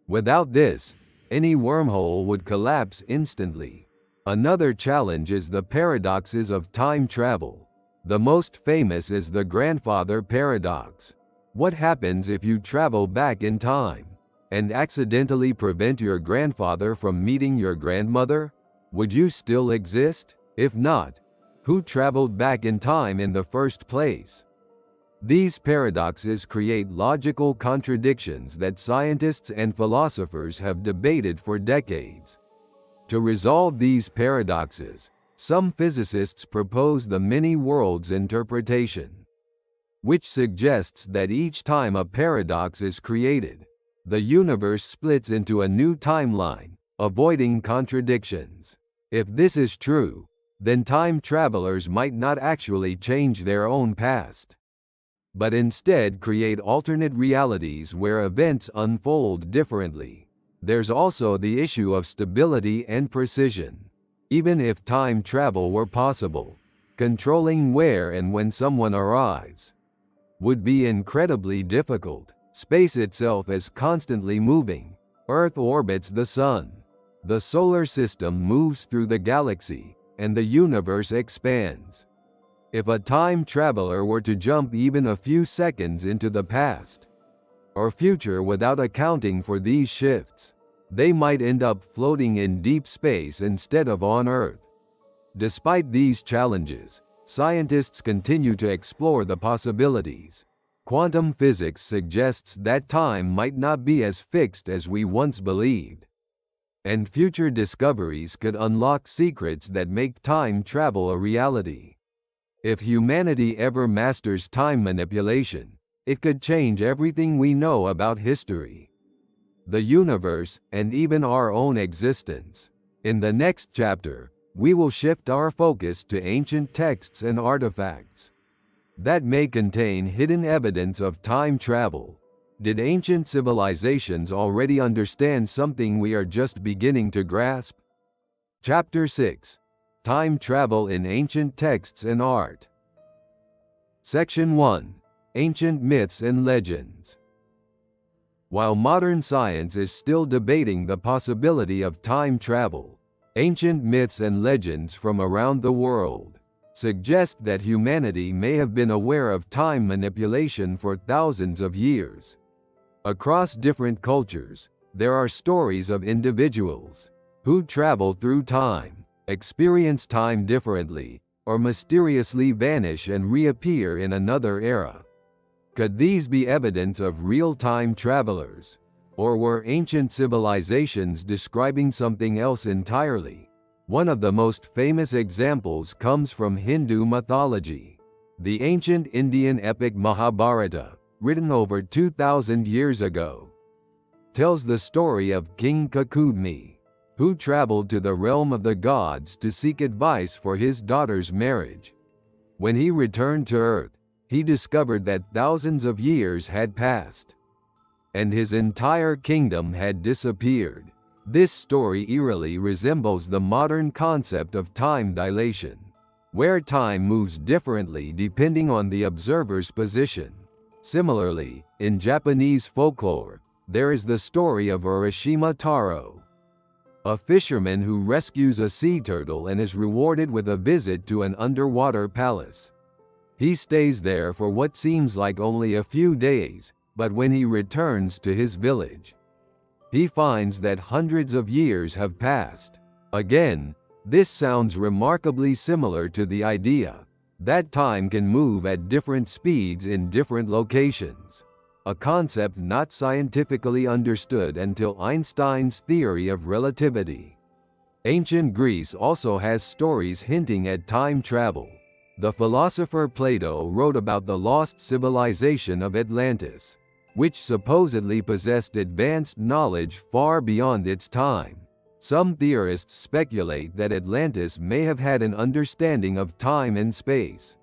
Without this, any wormhole would collapse instantly. Another challenge is the paradoxes of time travel. The most famous is the grandfather paradox. What happens if you travel back in time and accidentally prevent your grandfather from meeting your grandmother? Would you still exist? If not, who traveled back in time in the first place? These paradoxes create logical contradictions that scientists and philosophers have debated for decades. To resolve these paradoxes, some physicists propose the many worlds interpretation, which suggests that each time a paradox is created, the universe splits into a new timeline, avoiding contradictions. If this is true, then time travelers might not actually change their own past, but instead create alternate realities where events unfold differently. There's also the issue of stability and precision. Even if time travel were possible, controlling where and when someone arrives would be incredibly difficult. Space itself is constantly moving. Earth orbits the Sun. The solar system moves through the galaxy, and the universe expands. If a time traveler were to jump even a few seconds into the past or future without accounting for these shifts, they might end up floating in deep space instead of on Earth. Despite these challenges, scientists continue to explore the possibilities. Quantum physics suggests that time might not be as fixed as we once believed, and future discoveries could unlock secrets that make time travel a reality. If humanity ever masters time manipulation, it could change everything we know about history, the universe, and even our own existence. In the next chapter, we will shift our focus to ancient texts and artifacts that may contain hidden evidence of time travel. Did ancient civilizations already understand something we are just beginning to grasp? Chapter 6. Time Travel in Ancient Texts and Art. Section 1. Ancient Myths and Legends. While modern science is still debating the possibility of time travel, ancient myths and legends from around the world suggest that humanity may have been aware of time manipulation for thousands of years. Across different cultures, there are stories of individuals who travel through time, experience time differently, or mysteriously vanish and reappear in another era. Could these be evidence of real-time travelers? Or were ancient civilizations describing something else entirely? One of the most famous examples comes from Hindu mythology. The ancient Indian epic Mahabharata, written over 2,000 years ago, tells the story of King Kakudmi, who traveled to the realm of the gods to seek advice for his daughter's marriage. When he returned to Earth, he discovered that thousands of years had passed, and his entire kingdom had disappeared. This story eerily resembles the modern concept of time dilation, where time moves differently depending on the observer's position. Similarly, in Japanese folklore, there is the story of Urashima Taro, a fisherman who rescues a sea turtle and is rewarded with a visit to an underwater palace. He stays there for what seems like only a few days, but when he returns to his village, he finds that hundreds of years have passed. Again, this sounds remarkably similar to the idea that time can move at different speeds in different locations, a concept not scientifically understood until Einstein's theory of relativity. Ancient Greece also has stories hinting at time travel. The philosopher Plato wrote about the lost civilization of Atlantis, which supposedly possessed advanced knowledge far beyond its time. Some theorists speculate that Atlantis may have had an understanding of time and space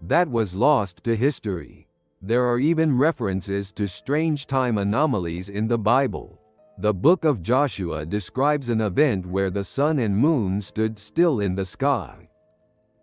that was lost to history. There are even references to strange time anomalies in the Bible. The book of Joshua describes an event where the sun and moon stood still in the sky,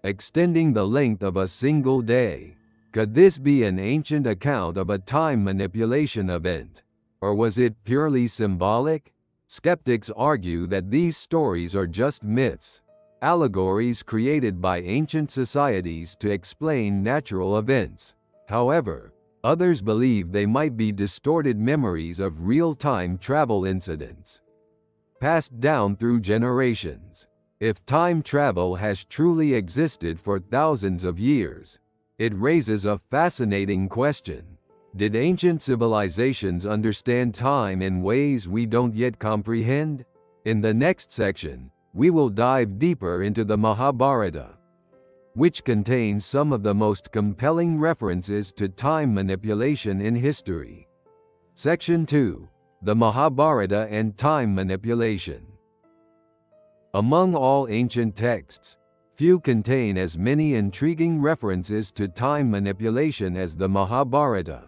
extending the length of a single day. Could this be an ancient account of a time manipulation event? Or was it purely symbolic? Skeptics argue that these stories are just myths, allegories created by ancient societies to explain natural events. However, others believe they might be distorted memories of real-time travel incidents, passed down through generations. If time travel has truly existed for thousands of years, it raises a fascinating question. Did ancient civilizations understand time in ways we don't yet comprehend? In the next section, we will dive deeper into the Mahabharata, which contains some of the most compelling references to time manipulation in history. Section 2. The Mahabharata and Time Manipulation. Among all ancient texts, few contain as many intriguing references to time manipulation as the Mahabharata,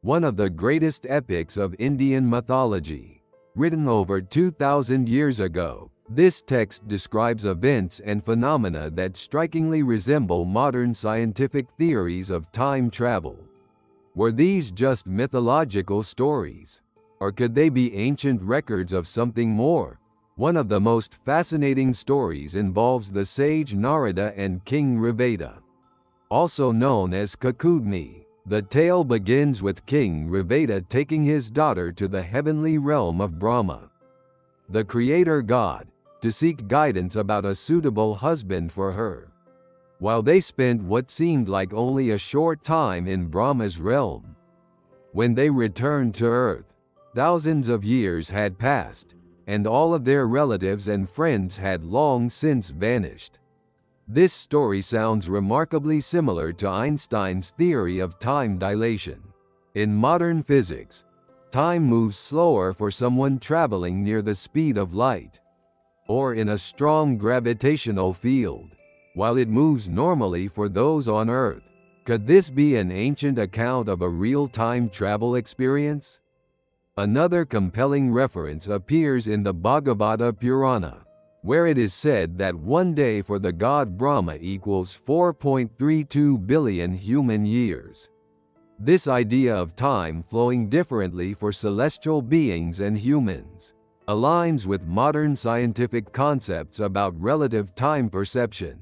one of the greatest epics of Indian mythology. Written over 2,000 years ago, this text describes events and phenomena that strikingly resemble modern scientific theories of time travel. Were these just mythological stories? Or could they be ancient records of something more? One of the most fascinating stories involves the sage Narada and King Riveda, also known as Kakudmi. The tale begins with King Riveda taking his daughter to the heavenly realm of Brahma, the creator god, to seek guidance about a suitable husband for her. While they spent what seemed like only a short time in Brahma's realm, when they returned to Earth, thousands of years had passed, and all of their relatives and friends had long since vanished. This story sounds remarkably similar to Einstein's theory of time dilation. In modern physics, time moves slower for someone traveling near the speed of light, or in a strong gravitational field, while it moves normally for those on Earth. Could this be an ancient account of a real-time travel experience? Another compelling reference appears in the Bhagavata Purana, where it is said that one day for the god Brahma equals 4.32 billion human years. This idea of time flowing differently for celestial beings and humans aligns with modern scientific concepts about relative time perception.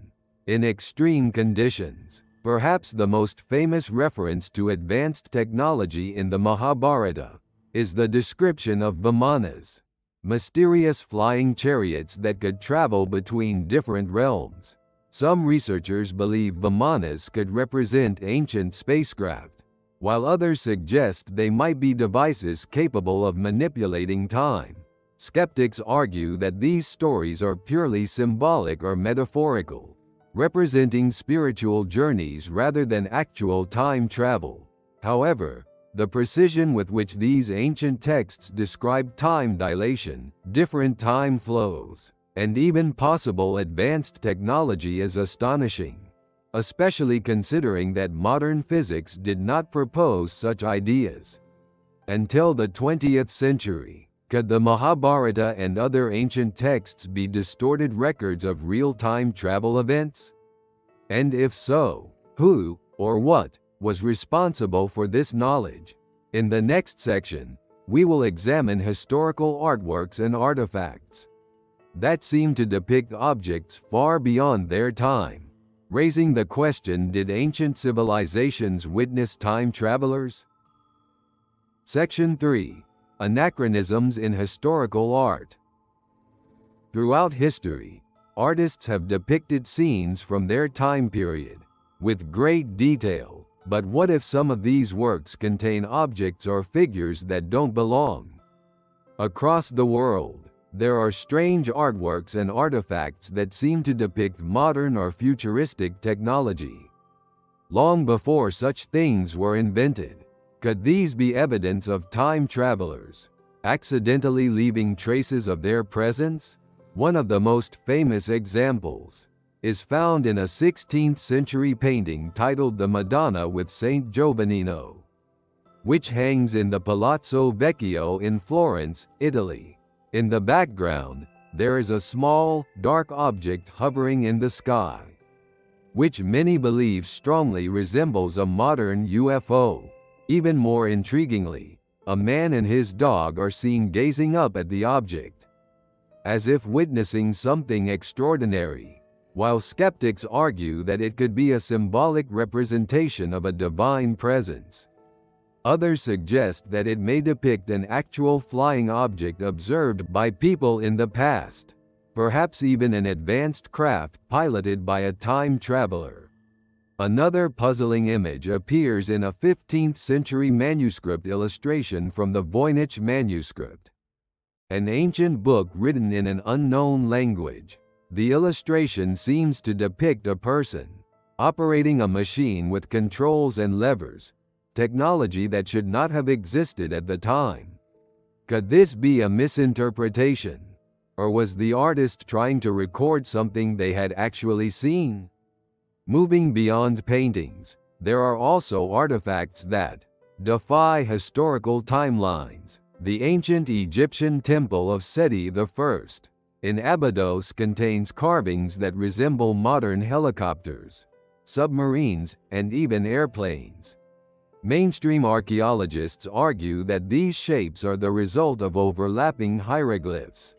In extreme conditions, perhaps the most famous reference to advanced technology in the Mahabharata is the description of vimanas, mysterious flying chariots that could travel between different realms. Some researchers believe vimanas could represent ancient spacecraft, while others suggest they might be devices capable of manipulating time. Skeptics argue that these stories are purely symbolic or metaphorical, representing spiritual journeys rather than actual time travel. However, the precision with which these ancient texts describe time dilation, different time flows, and even possible advanced technology is astonishing, especially considering that modern physics did not propose such ideas. Until the 20th century, could the Mahabharata and other ancient texts be distorted records of real-time travel events? And if so, who, or what, was responsible for this knowledge? In the next section, we will examine historical artworks and artifacts that seem to depict objects far beyond their time, raising the question: did ancient civilizations witness time travelers? Section 3. Anachronisms in historical art. Throughout history, artists have depicted scenes from their time period with great detail, but what if some of these works contain objects or figures that don't belong? Across the world, there are strange artworks and artifacts that seem to depict modern or futuristic technology, long before such things were invented. Could these be evidence of time travelers, accidentally leaving traces of their presence? One of the most famous examples is found in a 16th-century painting titled The Madonna with Saint Giovannino, which hangs in the Palazzo Vecchio in Florence, Italy. In the background, there is a small, dark object hovering in the sky, which many believe strongly resembles a modern UFO. Even more intriguingly, a man and his dog are seen gazing up at the object, as if witnessing something extraordinary, while skeptics argue that it could be a symbolic representation of a divine presence. Others suggest that it may depict an actual flying object observed by people in the past, perhaps even an advanced craft piloted by a time traveler. Another puzzling image appears in a 15th-century manuscript illustration from the Voynich manuscript, an ancient book written in an unknown language. The illustration seems to depict a person operating a machine with controls and levers, technology that should not have existed at the time. Could this be a misinterpretation? Or was the artist trying to record something they had actually seen? Moving beyond paintings, there are also artifacts that defy historical timelines. The ancient Egyptian temple of Seti I in Abydos contains carvings that resemble modern helicopters, submarines, and even airplanes. Mainstream archaeologists argue that these shapes are the result of overlapping hieroglyphs,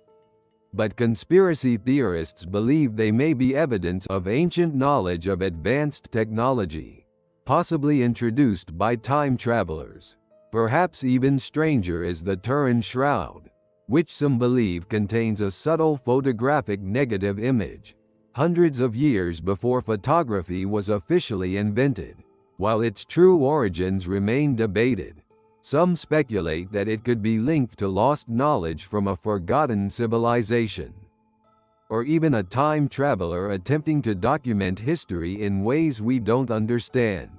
but conspiracy theorists believe they may be evidence of ancient knowledge of advanced technology, possibly introduced by time travelers. Perhaps even stranger is the Turin Shroud, which some believe contains a subtle photographic negative image, hundreds of years before photography was officially invented. While its true origins remain debated, some speculate that it could be linked to lost knowledge from a forgotten civilization, or even a time traveler attempting to document history in ways we don't understand.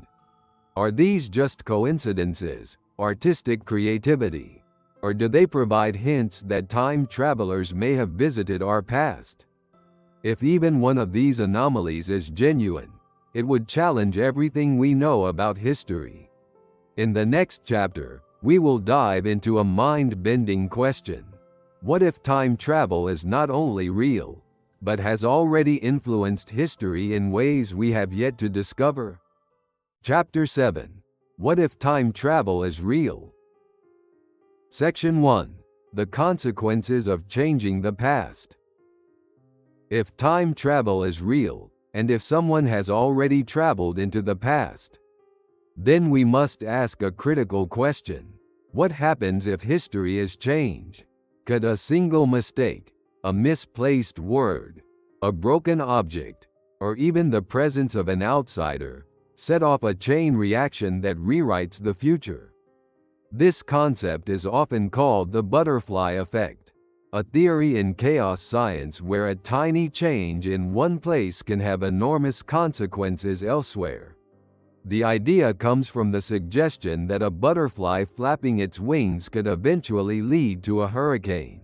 Are these just coincidences, artistic creativity, or do they provide hints that time travelers may have visited our past? If even one of these anomalies is genuine, it would challenge everything we know about history. In the next chapter, we will dive into a mind-bending question. What if time travel is not only real, but has already influenced history in ways we have yet to discover? Chapter 7. What if time travel is real? Section 1. The consequences of changing the past. If time travel is real, and if someone has already traveled into the past, then we must ask a critical question. What happens if history is changed? Could a single mistake, a misplaced word, a broken object, or even the presence of an outsider set off a chain reaction that rewrites the future? This concept is often called the butterfly effect. a theory in chaos science where a tiny change in one place can have enormous consequences elsewhere. The idea comes from the suggestion that a butterfly flapping its wings could eventually lead to a hurricane.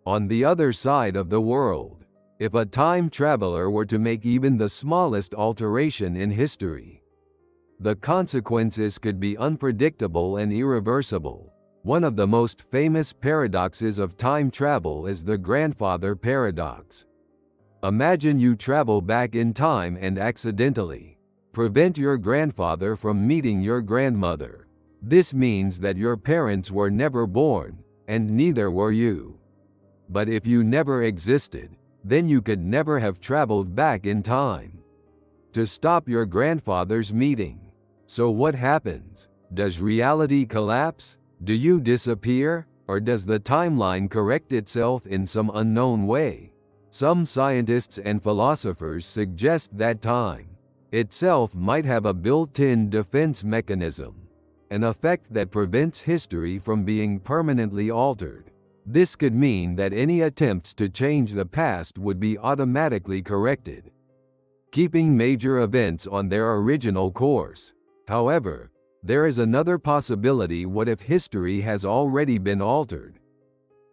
On the other side of the world, if a time traveler were to make even the smallest alteration in history, the consequences could be unpredictable and irreversible. One of the most famous paradoxes of time travel is the grandfather paradox. Imagine you travel back in time and accidentally prevent your grandfather from meeting your grandmother. This means that your parents were never born, and neither were you. But if you never existed, then you could never have traveled back in time to stop your grandfather's meeting. So what happens? Does reality collapse? Do you disappear? Or does the timeline correct itself in some unknown way? Some scientists and philosophers suggest that time itself might have a built-in defense mechanism, an effect that prevents history from being permanently altered. This could mean that any attempts to change the past would be automatically corrected, keeping major events on their original course. However, there is another possibility. What if history has already been altered?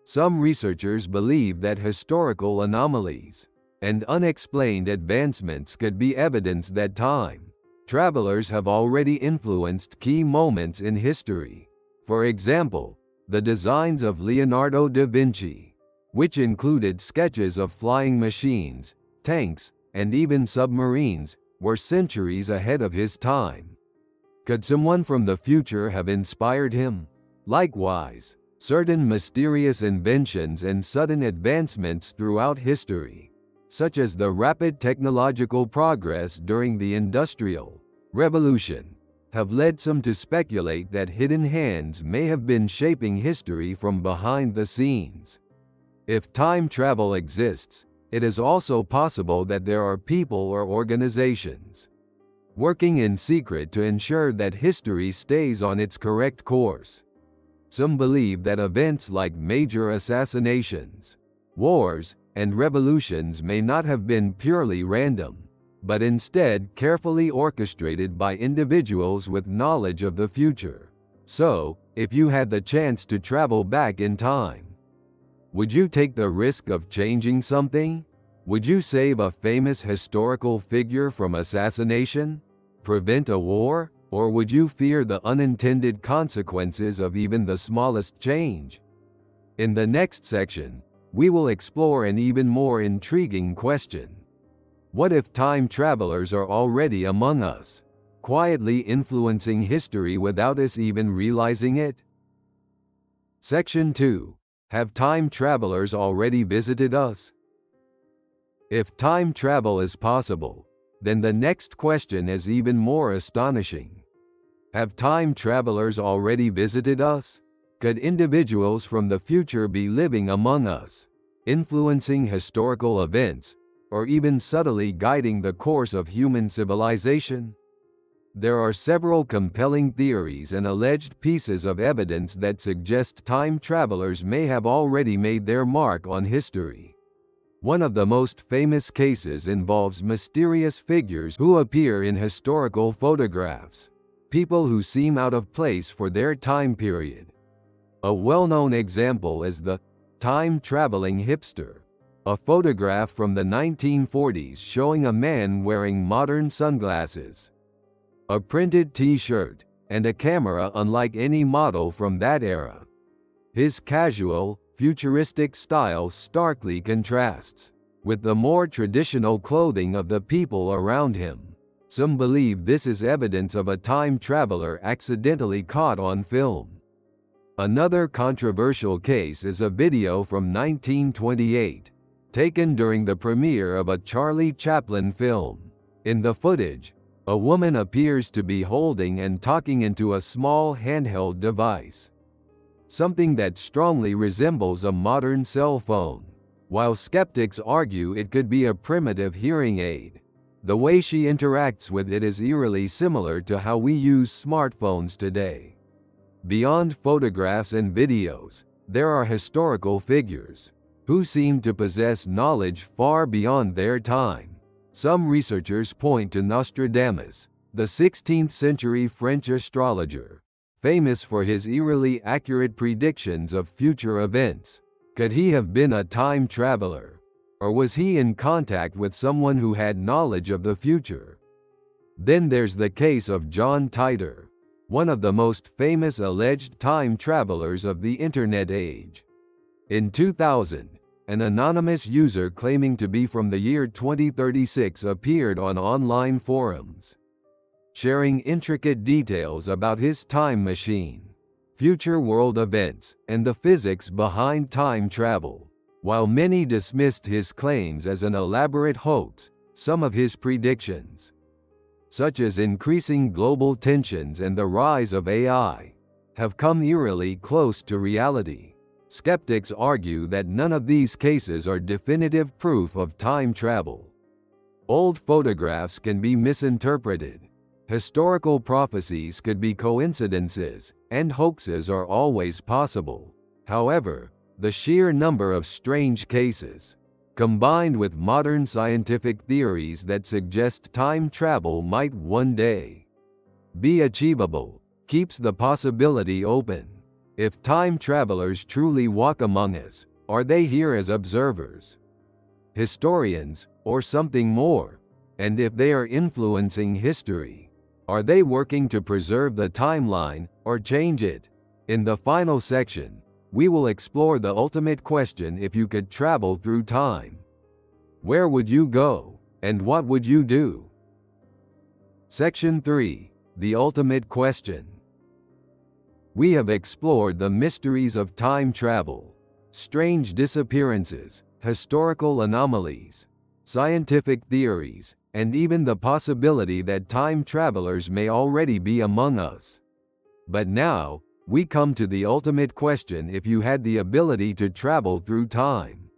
Some researchers believe that historical anomalies and unexplained advancements could be evidence that time travelers have already influenced key moments in history. For example, the designs of Leonardo da Vinci, which included sketches of flying machines, tanks, and even submarines, were centuries ahead of his time. Could someone from the future have inspired him? Likewise, certain mysterious inventions and sudden advancements throughout history, such as the rapid technological progress during the Industrial Revolution, have led some to speculate that hidden hands may have been shaping history from behind the scenes. If time travel exists, it is also possible that there are people or organizations working in secret to ensure that history stays on its correct course. Some believe that events like major assassinations, wars, and revolutions may not have been purely random, but instead carefully orchestrated by individuals with knowledge of the future. So, if you had the chance to travel back in time, would you take the risk of changing something? Would you save a famous historical figure from assassination? Prevent a war? Or would you fear the unintended consequences of even the smallest change? In the next section, we will explore an even more intriguing question. What if time travelers are already among us, quietly influencing history without us even realizing it? Section 2. Have time travelers already visited us? If time travel is possible, then the next question is even more astonishing. Have time travelers already visited us? Could individuals from the future be living among us, influencing historical events, or even subtly guiding the course of human civilization? There are several compelling theories and alleged pieces of evidence that suggest time travelers may have already made their mark on history. One of the most famous cases involves mysterious figures who appear in historical photographs, people who seem out of place for their time period. A well-known example is the time-traveling hipster, a photograph from the 1940s showing a man wearing modern sunglasses, a printed t-shirt, and a camera unlike any model from that era. His casual, futuristic style starkly contrasts with the more traditional clothing of the people around him. Some believe this is evidence of a time traveler accidentally caught on film. Another controversial case is a video from 1928, taken during the premiere of a Charlie Chaplin film. In the footage, a woman appears to be holding and talking into a small handheld device, something that strongly resembles a modern cell phone. While skeptics argue it could be a primitive hearing aid, the way she interacts with it is eerily similar to how we use smartphones today. Beyond photographs and videos, There are historical figures who seem to possess knowledge far beyond their time. Some researchers point to Nostradamus, the 16th century French astrologer, famous for his eerily accurate predictions of future events. Could he have been a time traveler? Or was he in contact with someone who had knowledge of the future? Then there's the case of John Titor, one of the most famous alleged time travelers of the internet age. In 2000, an anonymous user claiming to be from the year 2036 appeared on online forums, sharing intricate details about his time machine, future world events, and the physics behind time travel. While many dismissed his claims as an elaborate hoax, some of his predictions, such as increasing global tensions and the rise of AI, have come eerily close to reality. Skeptics argue that none of these cases are definitive proof of time travel. Old photographs can be misinterpreted. Historical prophecies could be coincidences, and hoaxes are always possible. However, the sheer number of strange cases, combined with modern scientific theories that suggest time travel might one day be achievable, keeps the possibility open. If time travelers truly walk among us, are they here as observers, historians, or something more? And if they are influencing history, are they working to preserve the timeline or change it? In the final section, we will explore the ultimate question: if you could travel through time, where would you go, and what would you do? Section 3. The ultimate question. We have explored the mysteries of time travel, strange disappearances, historical anomalies, scientific theories, and even the possibility that time travelers may already be among us. But now, we come to the ultimate question: if you had the ability to travel through time,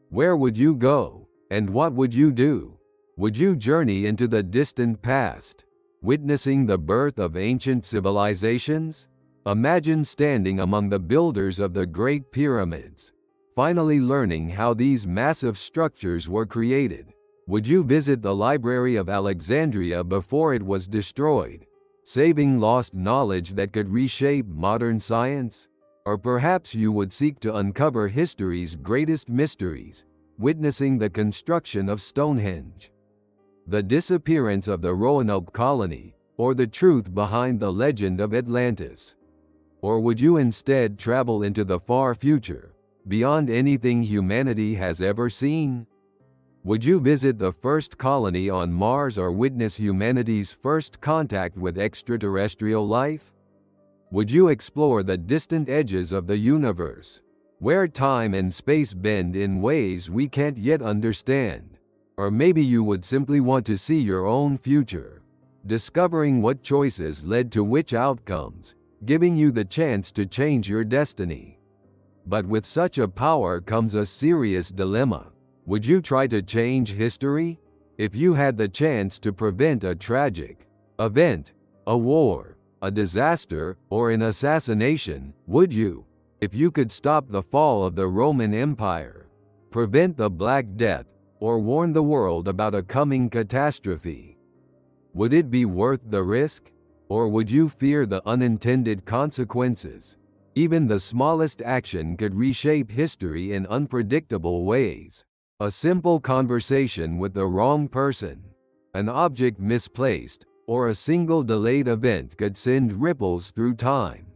where would you go, and what would you do? Would you journey into the distant past, witnessing the birth of ancient civilizations? Imagine standing among the builders of the Great Pyramids, finally learning how these massive structures were created. Would you visit the Library of Alexandria before it was destroyed, saving lost knowledge that could reshape modern science? Or perhaps you would seek to uncover history's greatest mysteries, witnessing the construction of Stonehenge, the disappearance of the Roanoke colony, or the truth behind the legend of Atlantis? Or would you instead travel into the far future, beyond anything humanity has ever seen? Would you visit the first colony on Mars or witness humanity's first contact with extraterrestrial life? Would you explore the distant edges of the universe, where time and space bend in ways we can't yet understand? Or maybe you would simply want to see your own future, discovering what choices led to which outcomes, giving you the chance to change your destiny. But with such a power comes a serious dilemma. Would you try to change history? If you had the chance to prevent a tragic event, a war, a disaster, or an assassination, would you? If you could stop the fall of the Roman Empire, prevent the Black Death, or warn the world about a coming catastrophe, would it be worth the risk? Or would you fear the unintended consequences? Even the smallest action could reshape history in unpredictable ways. A simple conversation with the wrong person, an object misplaced, or a single delayed event could send ripples through time,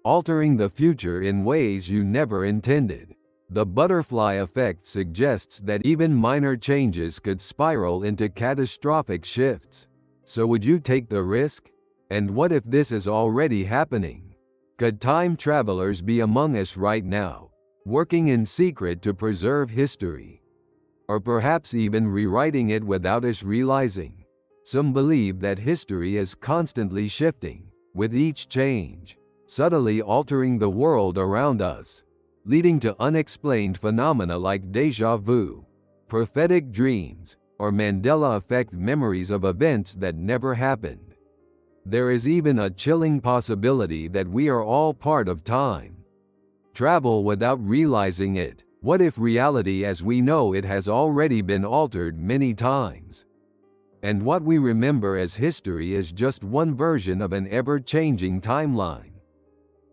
altering the future in ways you never intended. The butterfly effect suggests that even minor changes could spiral into catastrophic shifts. So would you take the risk? And what if this is already happening? Could time travelers be among us right now, working in secret to preserve history? Or perhaps even rewriting it without us realizing? Some believe that history is constantly shifting, with each change, subtly altering the world around us, leading to unexplained phenomena like déjà vu, prophetic dreams, or Mandela effect memories of events that never happened. There is even a chilling possibility that we are all part of time travel without realizing it. What if reality as we know it has already been altered many times? And what we remember as history is just one version of an ever-changing timeline?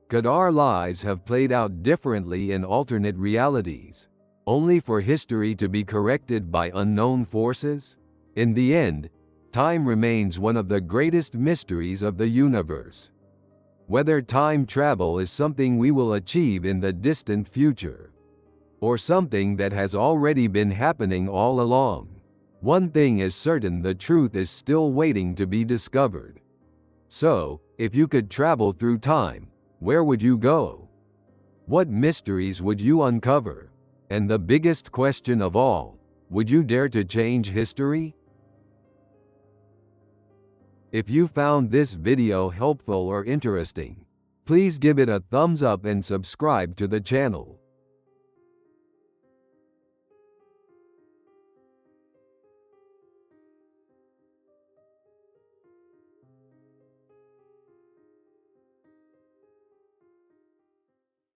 Could our lives have played out differently in alternate realities, only for history to be corrected by unknown forces? In the end, time remains one of the greatest mysteries of the universe. Whether time travel is something we will achieve in the distant future, or something that has already been happening all along, one thing is certain: the truth is still waiting to be discovered. So, if you could travel through time, where would you go? What mysteries would you uncover? And the biggest question of all, would you dare to change history? If you found this video helpful or interesting, please give it a thumbs up and subscribe to the channel.